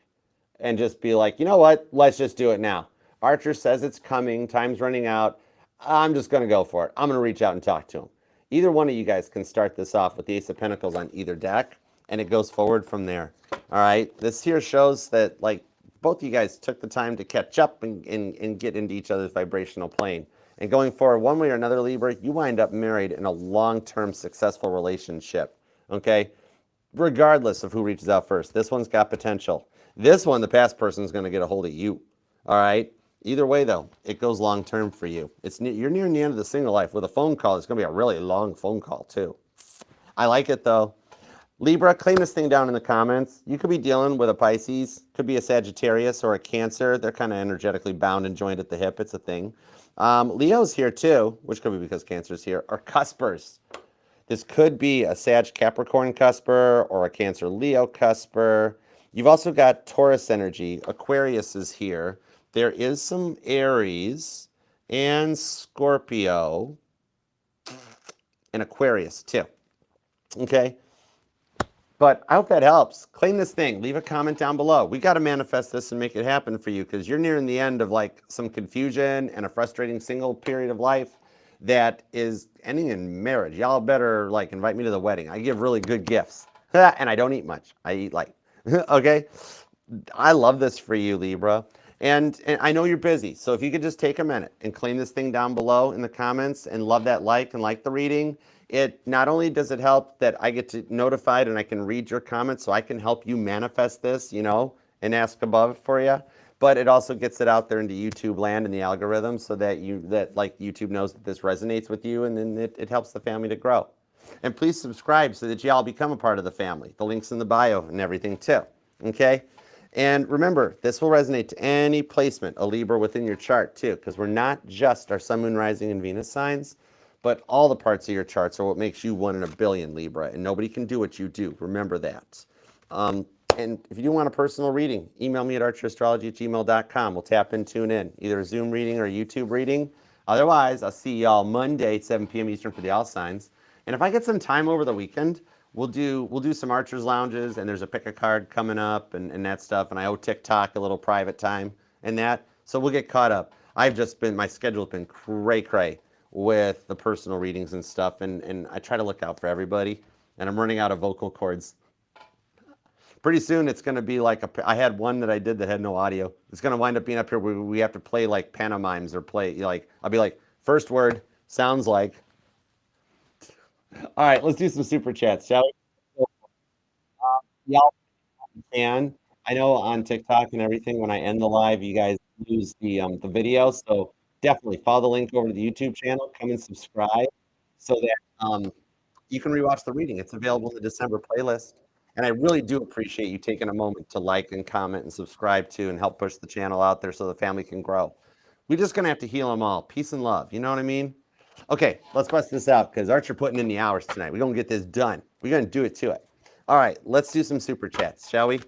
and just be like, you know what, let's just do it now. Archer says it's coming, time's running out. I'm just going to go for it. I'm going to reach out and talk to him. Either one of you guys can start this off with the Ace of Pentacles on either deck, and it goes forward from there. All right, this here shows that like both of you guys took the time to catch up and get into each other's vibrational plane. And going forward, one way or another, Libra, you wind up married in a long-term successful relationship, okay? Regardless of who reaches out first. This one's got potential. This one, the past person is going to get a hold of you, all right? Either way, though, it goes long-term for you. You're nearing the end of the single life. With a phone call, it's going to be a really long phone call, too. I like it, though. Libra, claim this thing down in the comments. You could be dealing with a Pisces, could be a Sagittarius or a Cancer. They're kind of energetically bound and joined at the hip. It's a thing. Leo's here, too, which could be because Cancer's here, or Cuspers. This could be a Sag Capricorn cusper or a Cancer Leo cusper. You've also got Taurus energy. Aquarius is here. There is some Aries and Scorpio and Aquarius too. Okay? But I hope that helps. Claim this thing. Leave a comment down below. We got to manifest this and make it happen for you because you're nearing the end of like some confusion and a frustrating single period of life that is ending in marriage. Y'all better like invite me to the wedding. I give really good gifts. And I don't eat much. I eat light. Okay? I love this for you, Libra. And I know you're busy. So if you could just take a minute and claim this thing down below in the comments and love that like and like the reading, it not only does it help that I get to notified and I can read your comments so I can help you manifest this, you know, and ask above for you, but it also gets it out there into YouTube land and the algorithm so that like YouTube knows that this resonates with you, and then it helps the family to grow. And please subscribe so that y'all become a part of the family. The link's in the bio and everything too. Okay? And remember, this will resonate to any placement, a Libra within your chart too, because we're not just our Sun, Moon, Rising, and Venus signs, but all the parts of your charts are what makes you 1 in a billion, Libra, and nobody can do what you do. Remember that. And if you do want a personal reading, email me at archerastrology@gmail.com. We'll tap in, tune in, either a Zoom reading or a YouTube reading. Otherwise, I'll see y'all Monday, 7 p.m. Eastern for the all signs. And if I get some time over the weekend, we'll do some Archer's Lounges, and there's a pick a card coming up and that stuff. And I owe TikTok a little private time and that. So we'll get caught up. My schedule's been cray-cray with the personal readings and stuff. And I try to look out for everybody. And I'm running out of vocal cords. Pretty soon it's going to be like I had one that I did that had no audio. It's going to wind up being up here where we have to play like pantomimes or play like, I'll be like, first word sounds like. All right, let's do some super chats, shall we? Y'all can. I know on TikTok and everything, when I end the live, you guys use the video. So definitely follow the link over to the YouTube channel. Come and subscribe so that you can rewatch the reading. It's available in the December playlist. And I really do appreciate you taking a moment to like and comment and subscribe to and help push the channel out there so the family can grow. We're just going to have to heal them all. Peace and love. You know what I mean? Okay, let's bust this out because Archer putting in the hours tonight. We're going to get this done. We're going to do it to it. All right, let's do some super chats, shall we?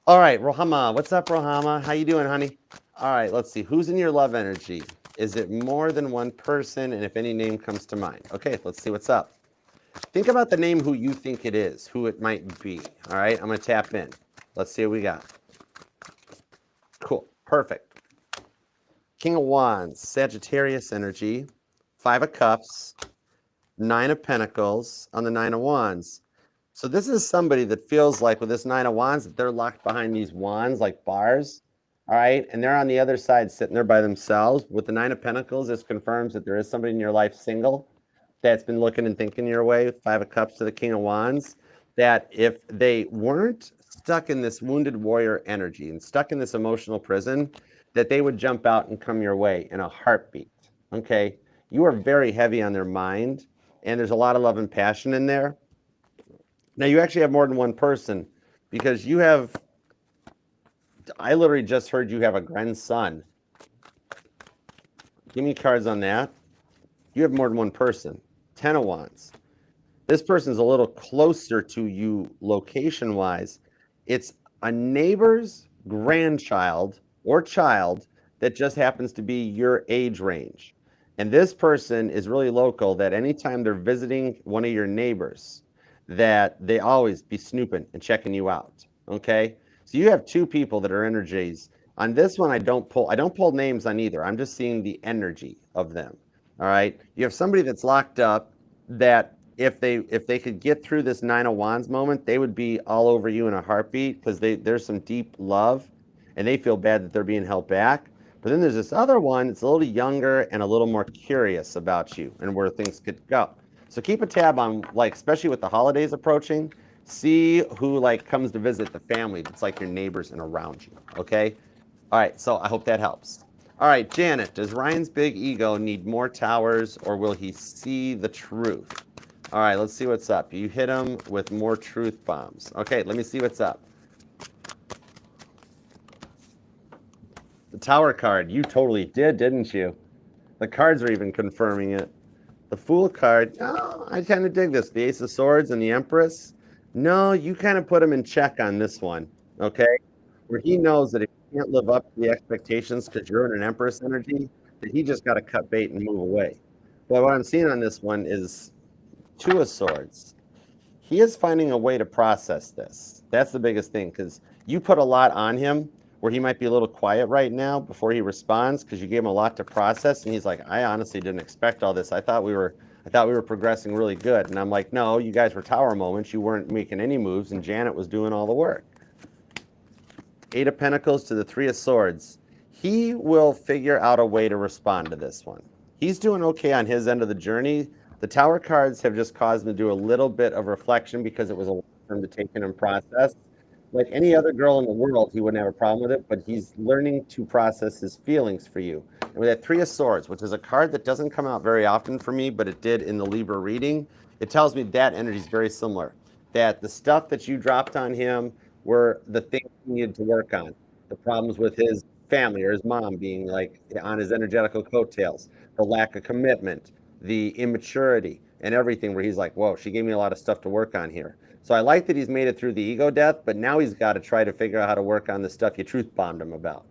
All right, Rohama. What's up, Rohama? How you doing, honey? All right, let's see. Who's in your love energy? Is it more than one person? And if any name comes to mind. Okay, let's see what's up. Think about the name who you think it is, who it might be. All right, I'm going to tap in. Let's see what we got. Cool. Perfect. King of Wands, Sagittarius energy, 5 of Cups, 9 of Pentacles on the 9 of Wands. So this is somebody that feels like with this 9 of Wands that they're locked behind these wands like bars. All right, and they're on the other side sitting there by themselves. With the 9 of Pentacles, this confirms that there is somebody in your life single that's been looking and thinking your way, 5 of Cups to the King of Wands, that if they weren't stuck in this wounded warrior energy and stuck in this emotional prison, that they would jump out and come your way in a heartbeat, okay? You are very heavy on their mind, and there's a lot of love and passion in there. Now, you actually have more than one person because you have, I literally just heard you have a grandson. Give me cards on that. You have more than one person. 10 of Wands. This person's a little closer to you location-wise. It's a neighbor's grandchild or child that just happens to be your age range. And this person is really local, that anytime they're visiting one of your neighbors, that they always be snooping and checking you out. Okay? So you have two people that are energies. On this one, I don't pull names on either. I'm just seeing the energy of them. All right. You have somebody that's locked up that if they could get through this Nine of Wands moment, they would be all over you in a heartbeat because there's some deep love and they feel bad that they're being held back. But then there's this other one that's a little younger and a little more curious about you and where things could go. So keep a tab on, like, especially with the holidays approaching, see who like comes to visit the family that's like your neighbors and around you. Okay. All right. So I hope that helps. All right, Janet, does Ryan's big ego need more towers or will he see the truth? All right, let's see what's up. You hit him with more truth bombs. Okay, let me see what's up. The Tower card, you totally did, didn't you? The cards are even confirming it. The Fool card, oh, I kind of dig this. The Ace of Swords and the Empress. No, you kind of put him in check on this one, okay? Where he knows that if you can't live up to the expectations because you're in an Empress energy, that he just got to cut bait and move away. But what I'm seeing on this one is Two of Swords. He is finding a way to process this. That's the biggest thing, because you put a lot on him where he might be a little quiet right now before he responds because you gave him a lot to process, and he's like, I honestly didn't expect all this. I thought we were progressing really good. And I'm like, no, you guys were tower moments. You weren't making any moves, and Janet was doing all the work. Eight of Pentacles to the Three of Swords. He will figure out a way to respond to this one. He's doing okay on his end of the journey. The Tower cards have just caused him to do a little bit of reflection because it was a lot for him to take in and process. Like any other girl in the world, he wouldn't have a problem with it, but he's learning to process his feelings for you. And with that Three of Swords, which is a card that doesn't come out very often for me, but it did in the Libra reading, it tells me that energy is very similar. That the stuff that you dropped on him were the things he needed to work on. The problems with his family or his mom being like on his energetical coattails, the lack of commitment, the immaturity, and everything, where he's like, whoa, she gave me a lot of stuff to work on here. So I like that he's made it through the ego death, but now he's got to try to figure out how to work on the stuff you truth bombed him about.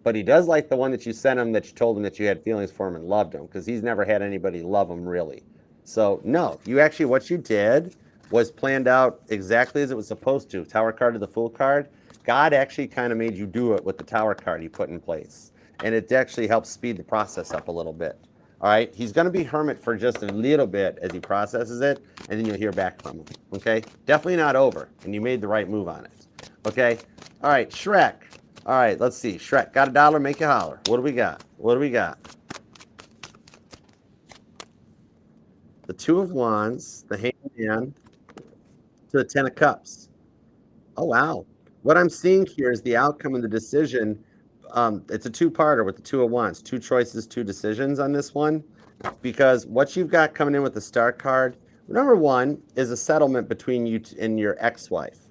But he does like the one that you sent him, that you told him that you had feelings for him and loved him, because he's never had anybody love him really. So no, you actually, what you did was planned out exactly as it was supposed to. Tower card to the Fool card. God actually kind of made you do it with the Tower card he put in place. And it actually helps speed the process up a little bit. All right, he's going to be hermit for just a little bit as he processes it, and then you'll hear back from him. Okay, definitely not over, and you made the right move on it. Okay, all right, Shrek. All right, let's see. Shrek, got a dollar? Make you holler. What do we got? What do we got? The Two of Wands, the Hangman, to the Ten of Cups. Oh wow! What I'm seeing here is the outcome of the decision. It's a two-parter with the Two of Wands, two choices, two decisions on this one, because what you've got coming in with the Star card, number one, is a settlement between you and your ex-wife.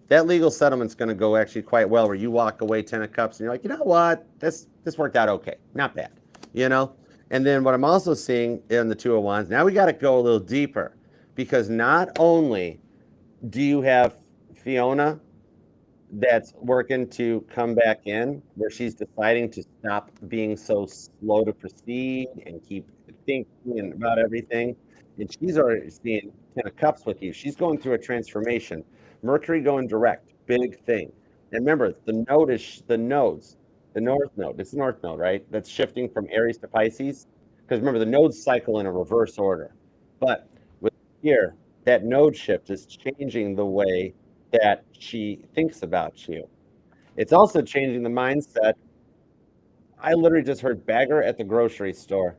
That legal settlement's going to go actually quite well, where you walk away Ten of Cups and you're like, you know what, this worked out okay, not bad, you know. And then what I'm also seeing in the Two of Wands, now we got to go a little deeper, because not only do you have Fiona that's working to come back in, where she's deciding to stop being so slow to proceed and keep thinking about everything. And she's already seeing Ten of Cups with you. She's going through a transformation. Mercury going direct, big thing. And remember, the node is the nodes, the north node. It's the north node, right? That's shifting from Aries to Pisces. Because remember, the nodes cycle in a reverse order. But with here, that node shift is changing the way that she thinks about you. It's also changing the mindset. I literally just heard bagger at the grocery store.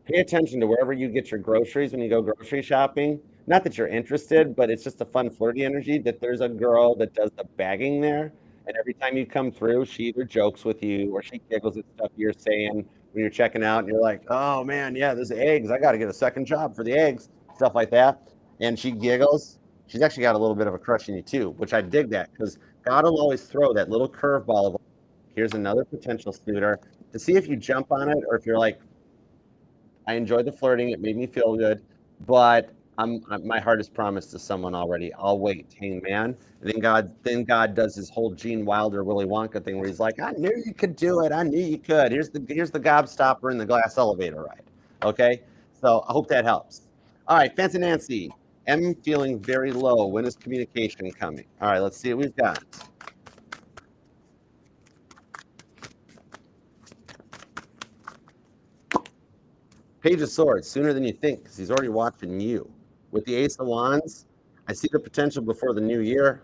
Pay attention to wherever you get your groceries when you go grocery shopping. Not that you're interested, but it's just a fun flirty energy that there's a girl that does the bagging there. And every time you come through, she either jokes with you or she giggles at stuff you're saying when you're checking out. And you're like, oh man, yeah, there's eggs. I got to get a second job for the eggs, stuff like that. And she giggles. She's actually got a little bit of a crush on you too, which I dig that, because God will always throw that little curveball of, here's another potential suitor, to see if you jump on it or if you're like, I enjoyed the flirting, it made me feel good, but My heart is promised to someone already. I'll wait, hangman. And then God does his whole Gene Wilder, Willy Wonka thing where he's like, I knew you could do it. I knew you could. Here's the gobstopper in the glass elevator ride. Okay? So I hope that helps. All right, Fancy Nancy. I'm feeling very low. When is communication coming? All right, let's see what we've got. Page of Swords, sooner than you think, because he's already watching you. With the Ace of Wands, I see the potential before the new year.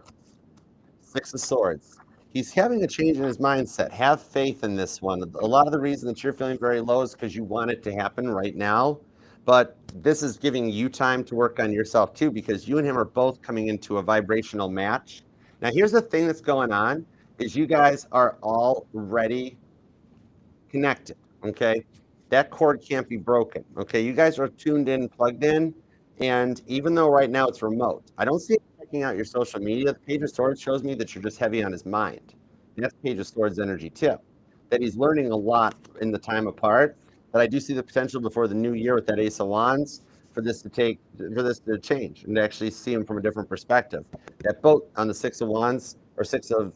Six of Swords. He's having a change in his mindset. Have faith in this one. A lot of the reason that you're feeling very low is because you want it to happen right now. But this is giving you time to work on yourself too, because you and him are both coming into a vibrational match. Now, here's the thing that's going on is you guys are already connected. Okay. That cord can't be broken. Okay. You guys are tuned in, plugged in. And even though right now it's remote, I don't see him checking out your social media. The Page of Swords shows me that you're just heavy on his mind. And that's Page of Swords energy too. That he's learning a lot in the time apart. But I do see the potential before the new year with that Ace of Wands for this to change and to actually see him from a different perspective. That boat on the Six of Wands or Six of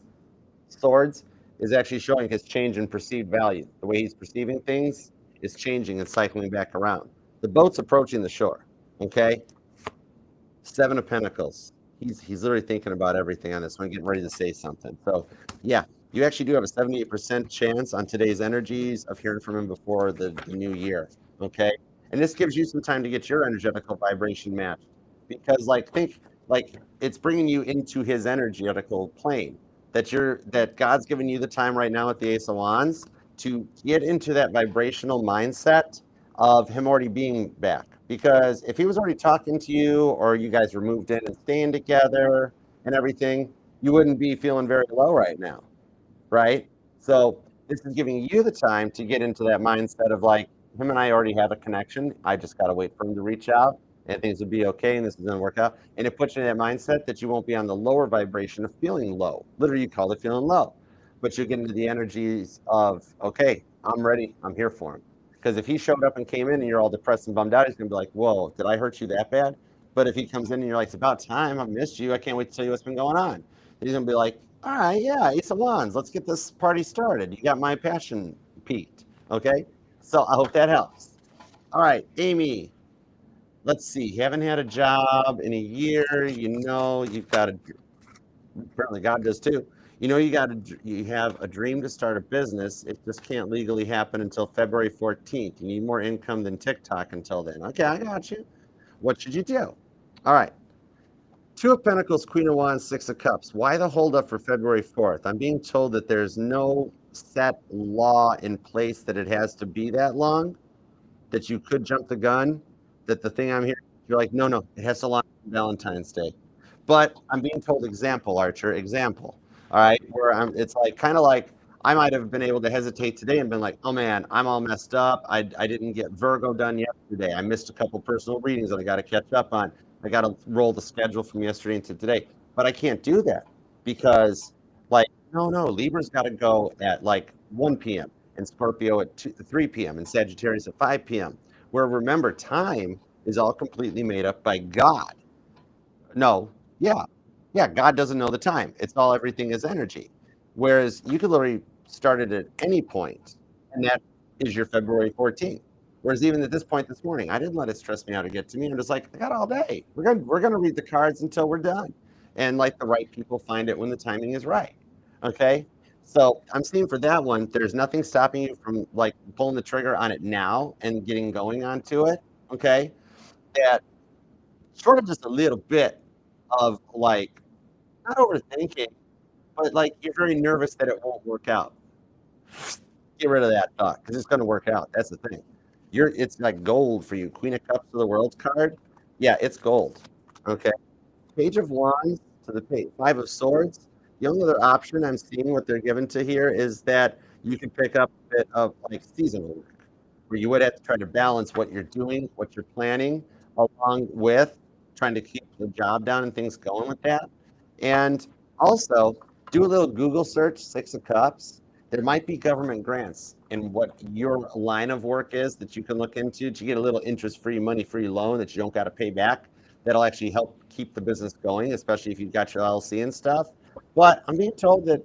Swords is actually showing his change in perceived value. The way he's perceiving things is changing and cycling back around. The boat's approaching the shore. Okay. Seven of Pentacles. He's literally thinking about everything on this one, getting ready to say something. So yeah, you actually do have a 78% chance on today's energies of hearing from him before the new year. Okay. And this gives you some time to get your energetical vibration matched. Because think like it's bringing you into his energetical plane. That God's giving you the time right now with the Ace of Wands to get into that vibrational mindset of him already being back. Because if he was already talking to you or you guys were moved in and staying together and everything, you wouldn't be feeling very low right now, right? So this is giving you the time to get into that mindset of like, him and I already have a connection. I just got to wait for him to reach out and things will be okay and this is going to work out. And it puts you in that mindset that you won't be on the lower vibration of feeling low. Literally, you call it feeling low. But you'll get into the energies of, okay, I'm ready. I'm here for him. Because if he showed up and came in and you're all depressed and bummed out, he's going to be like, whoa, did I hurt you that bad? But if he comes in and you're like, it's about time. I've missed you. I can't wait to tell you what's been going on. He's going to be like, all right, yeah, Ace of Wands. Let's get this party started. You got my passion peaked. Okay. So I hope that helps. All right, Amy. Let's see. You haven't had a job in a year. You've got apparently God does too. You have a dream to start a business. It just can't legally happen until February 14th. You need more income than TikTok until then. Okay, I got you. What should you do? All right. Two of Pentacles, Queen of Wands, Six of Cups. Why the holdup for February 4th? I'm being told that there's no set law in place that it has to be that long, that you could jump the gun, that the thing I'm hearing, you're like, no, it has to launch on Valentine's Day. But I'm being told example, Archer, example. All right, it's like kind of like I might have been able to hesitate today and been like, oh man, I'm all messed up. I didn't get Virgo done yesterday. I missed a couple personal readings that I got to catch up on. I got to roll the schedule from yesterday into today. But I can't do that because, no, Libra's got to go at 1 p.m. and Scorpio at 3 p.m. and Sagittarius at 5 p.m. Where remember, time is all completely made up by God. No, yeah, God doesn't know the time. Everything is energy. Whereas you could literally start it at any point, and that is your February 14th. Whereas even at this point this morning, I didn't let it stress me out to get to me. I'm just like, I got all day. We're gonna read the cards until we're done, and the right people find it when the timing is right. Okay, so I'm seeing for that one, there's nothing stopping you from pulling the trigger on it now and getting going onto it. Okay, that sort of just a little bit of not overthinking, but you're very nervous that it won't work out. Get rid of that thought because it's going to work out. That's the thing. It's like gold for you. Queen of Cups to the World card. Yeah, it's gold. Okay. Page of Wands to the page. Five of Swords. The only other option I'm seeing what they're given to here is that you can pick up a bit of seasonal work where you would have to try to balance what you're doing, what you're planning, along with trying to keep the job down and things going with that. And also do a little Google search, Six of Cups. There might be government grants in what your line of work is that you can look into to get a little interest-free, money-free loan that you don't got to pay back. that'll actually help keep the business going, especially if you've got your LLC and stuff. But I'm being told that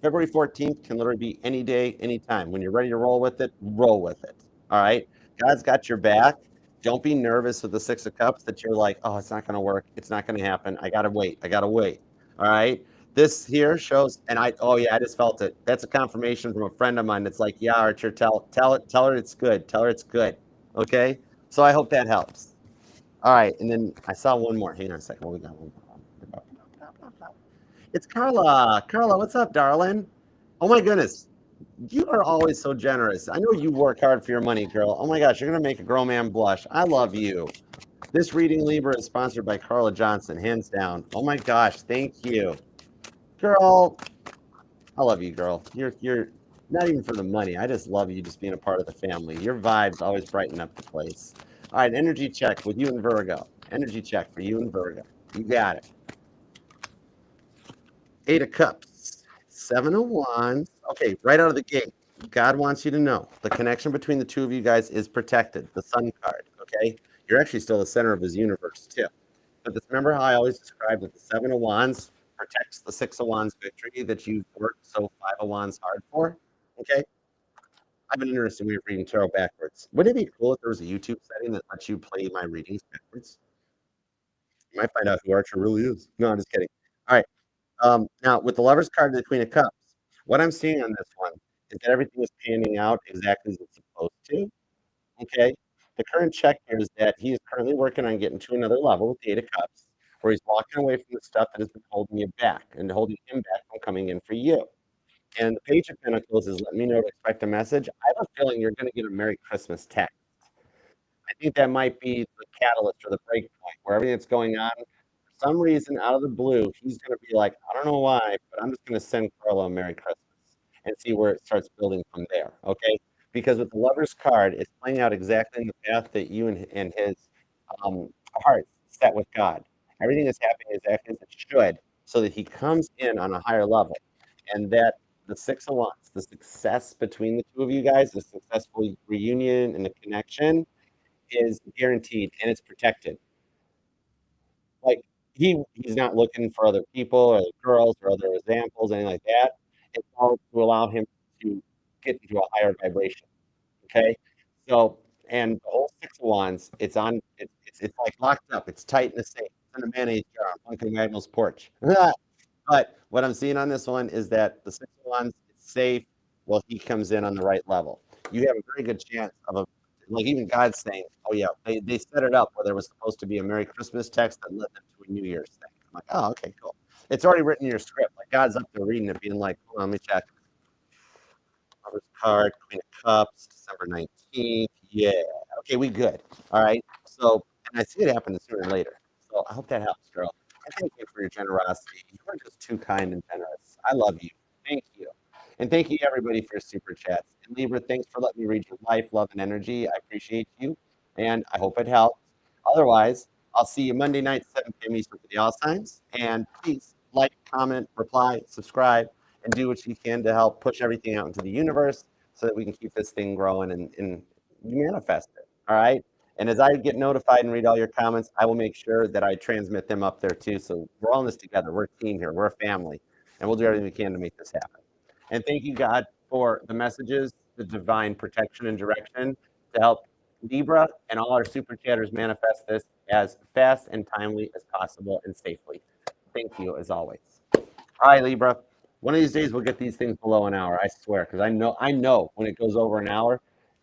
February 14th can literally be any day, anytime. When you're ready to roll with it, roll with it. All right. God's got your back. Don't be nervous with the Six of Cups that you're like, oh, it's not going to work. It's not going to happen. I got to wait. I got to wait. All right. This here shows, and oh yeah, I just felt it. That's a confirmation from a friend of mine that's like, yeah, Archer, tell her it's good. Tell her it's good. Okay. So I hope that helps. All right. And then I saw one more. Hang on a second. What we got? It's Carla. Carla, what's up, darling? Oh my goodness. You are always so generous. I know you work hard for your money, girl. Oh my gosh, you're going to make a grown man blush. I love you. This reading, Libra, is sponsored by Carla Johnson, hands down. Oh my gosh, thank you. Girl, I love you, girl. You're not even for the money. I just love you just being a part of the family. Your vibes always brighten up the place. All right, energy check with you and Virgo. Energy check for you and Virgo. You got it. 8 of Cups, 7 of Wands. Okay, right out of the gate, God wants you to know the connection between the two of you guys is protected. The Sun card, okay? You're actually still the center of his universe, too. But remember how I always describe that the 7 of Wands protects the 6 of Wands victory that you've worked so 5 of Wands hard for? Okay? I have an interesting way of reading tarot backwards. Wouldn't it be cool if there was a YouTube setting that lets you play my readings backwards? You might find out who Archer really is. No, I'm just kidding. All right. Now, with the Lover's card and the Queen of Cups, what I'm seeing on this one is that everything is panning out exactly as it's supposed to. Okay. The current check here is that he is currently working on getting to another level with the Eight of Cups, where he's walking away from the stuff that has been holding you back and holding him back from coming in for you. And the Page of Pentacles is letting me know to expect a message. I have a feeling you're going to get a Merry Christmas text. I think that might be the catalyst or the break point where everything that's going on, for some reason, out of the blue, he's going to be like, I don't know why, but I'm just going to send Carla a Merry Christmas and see where it starts building from there. Okay. Because with the Lover's card, it's playing out exactly in the path that you and his heart set with God. Everything is happening exactly as it should so that he comes in on a higher level. And that the Six of Wands, the success between the two of you guys, the successful reunion and the connection is guaranteed and it's protected. Like he's not looking for other people or girls or other examples, anything like that. It's all to allow him to get into a higher vibration. Okay. So and the whole Six of Wands, it's like locked up, it's tight in the safe, it's in a mayonnaise jar on Uncle Magnus' porch. But what I'm seeing on this one is that the Six of Wands is safe while he comes in on the right level. You have a very good chance of like even God's saying, oh yeah, they set it up where there was supposed to be a Merry Christmas text that led them to a New Year's thing. I'm like, oh, okay, cool. It's already written in your script. Like God's up there reading it, being like, hold on, let me check. Lover's card, Queen of Cups, December 19th. Yeah. Okay, we good. All right. So, and I see it happening sooner or later. So I hope that helps, girl. And thank you for your generosity. You are just too kind and generous. I love you. Thank you. And thank you, everybody, for your super chats. And Libra, thanks for letting me read your life, love, and energy. I appreciate you. And I hope it helps. Otherwise, I'll see you Monday night, 7 p.m. Eastern for the All Signs. And please like, comment, reply, subscribe, and do what you can to help push everything out into the universe so that we can keep this thing growing and manifest it. All right. And as I get notified and read all your comments, I will make sure that I transmit them up there too. So we're all in this together. We're a team here. We're a family. And we'll do everything we can to make this happen. And thank you, God, for the messages, the divine protection and direction to help Libra and all our super chatters manifest this as fast and timely as possible and safely. Thank you, as always. All right, Libra. One of these days we'll get these things below an hour. I swear, because I know when it goes over an hour,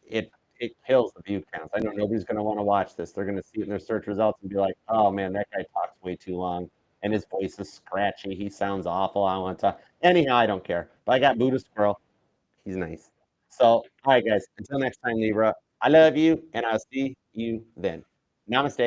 it kills the view counts. I know nobody's going to want to watch this. They're going to see it in their search results and be like, "Oh man, that guy talks way too long, and his voice is scratchy. He sounds awful. I don't want to talk." Anyhow, I don't care. But I got Buddha Squirrel. He's nice. So, all right, guys. Until next time, Libra. I love you, and I'll see you then. Namaste.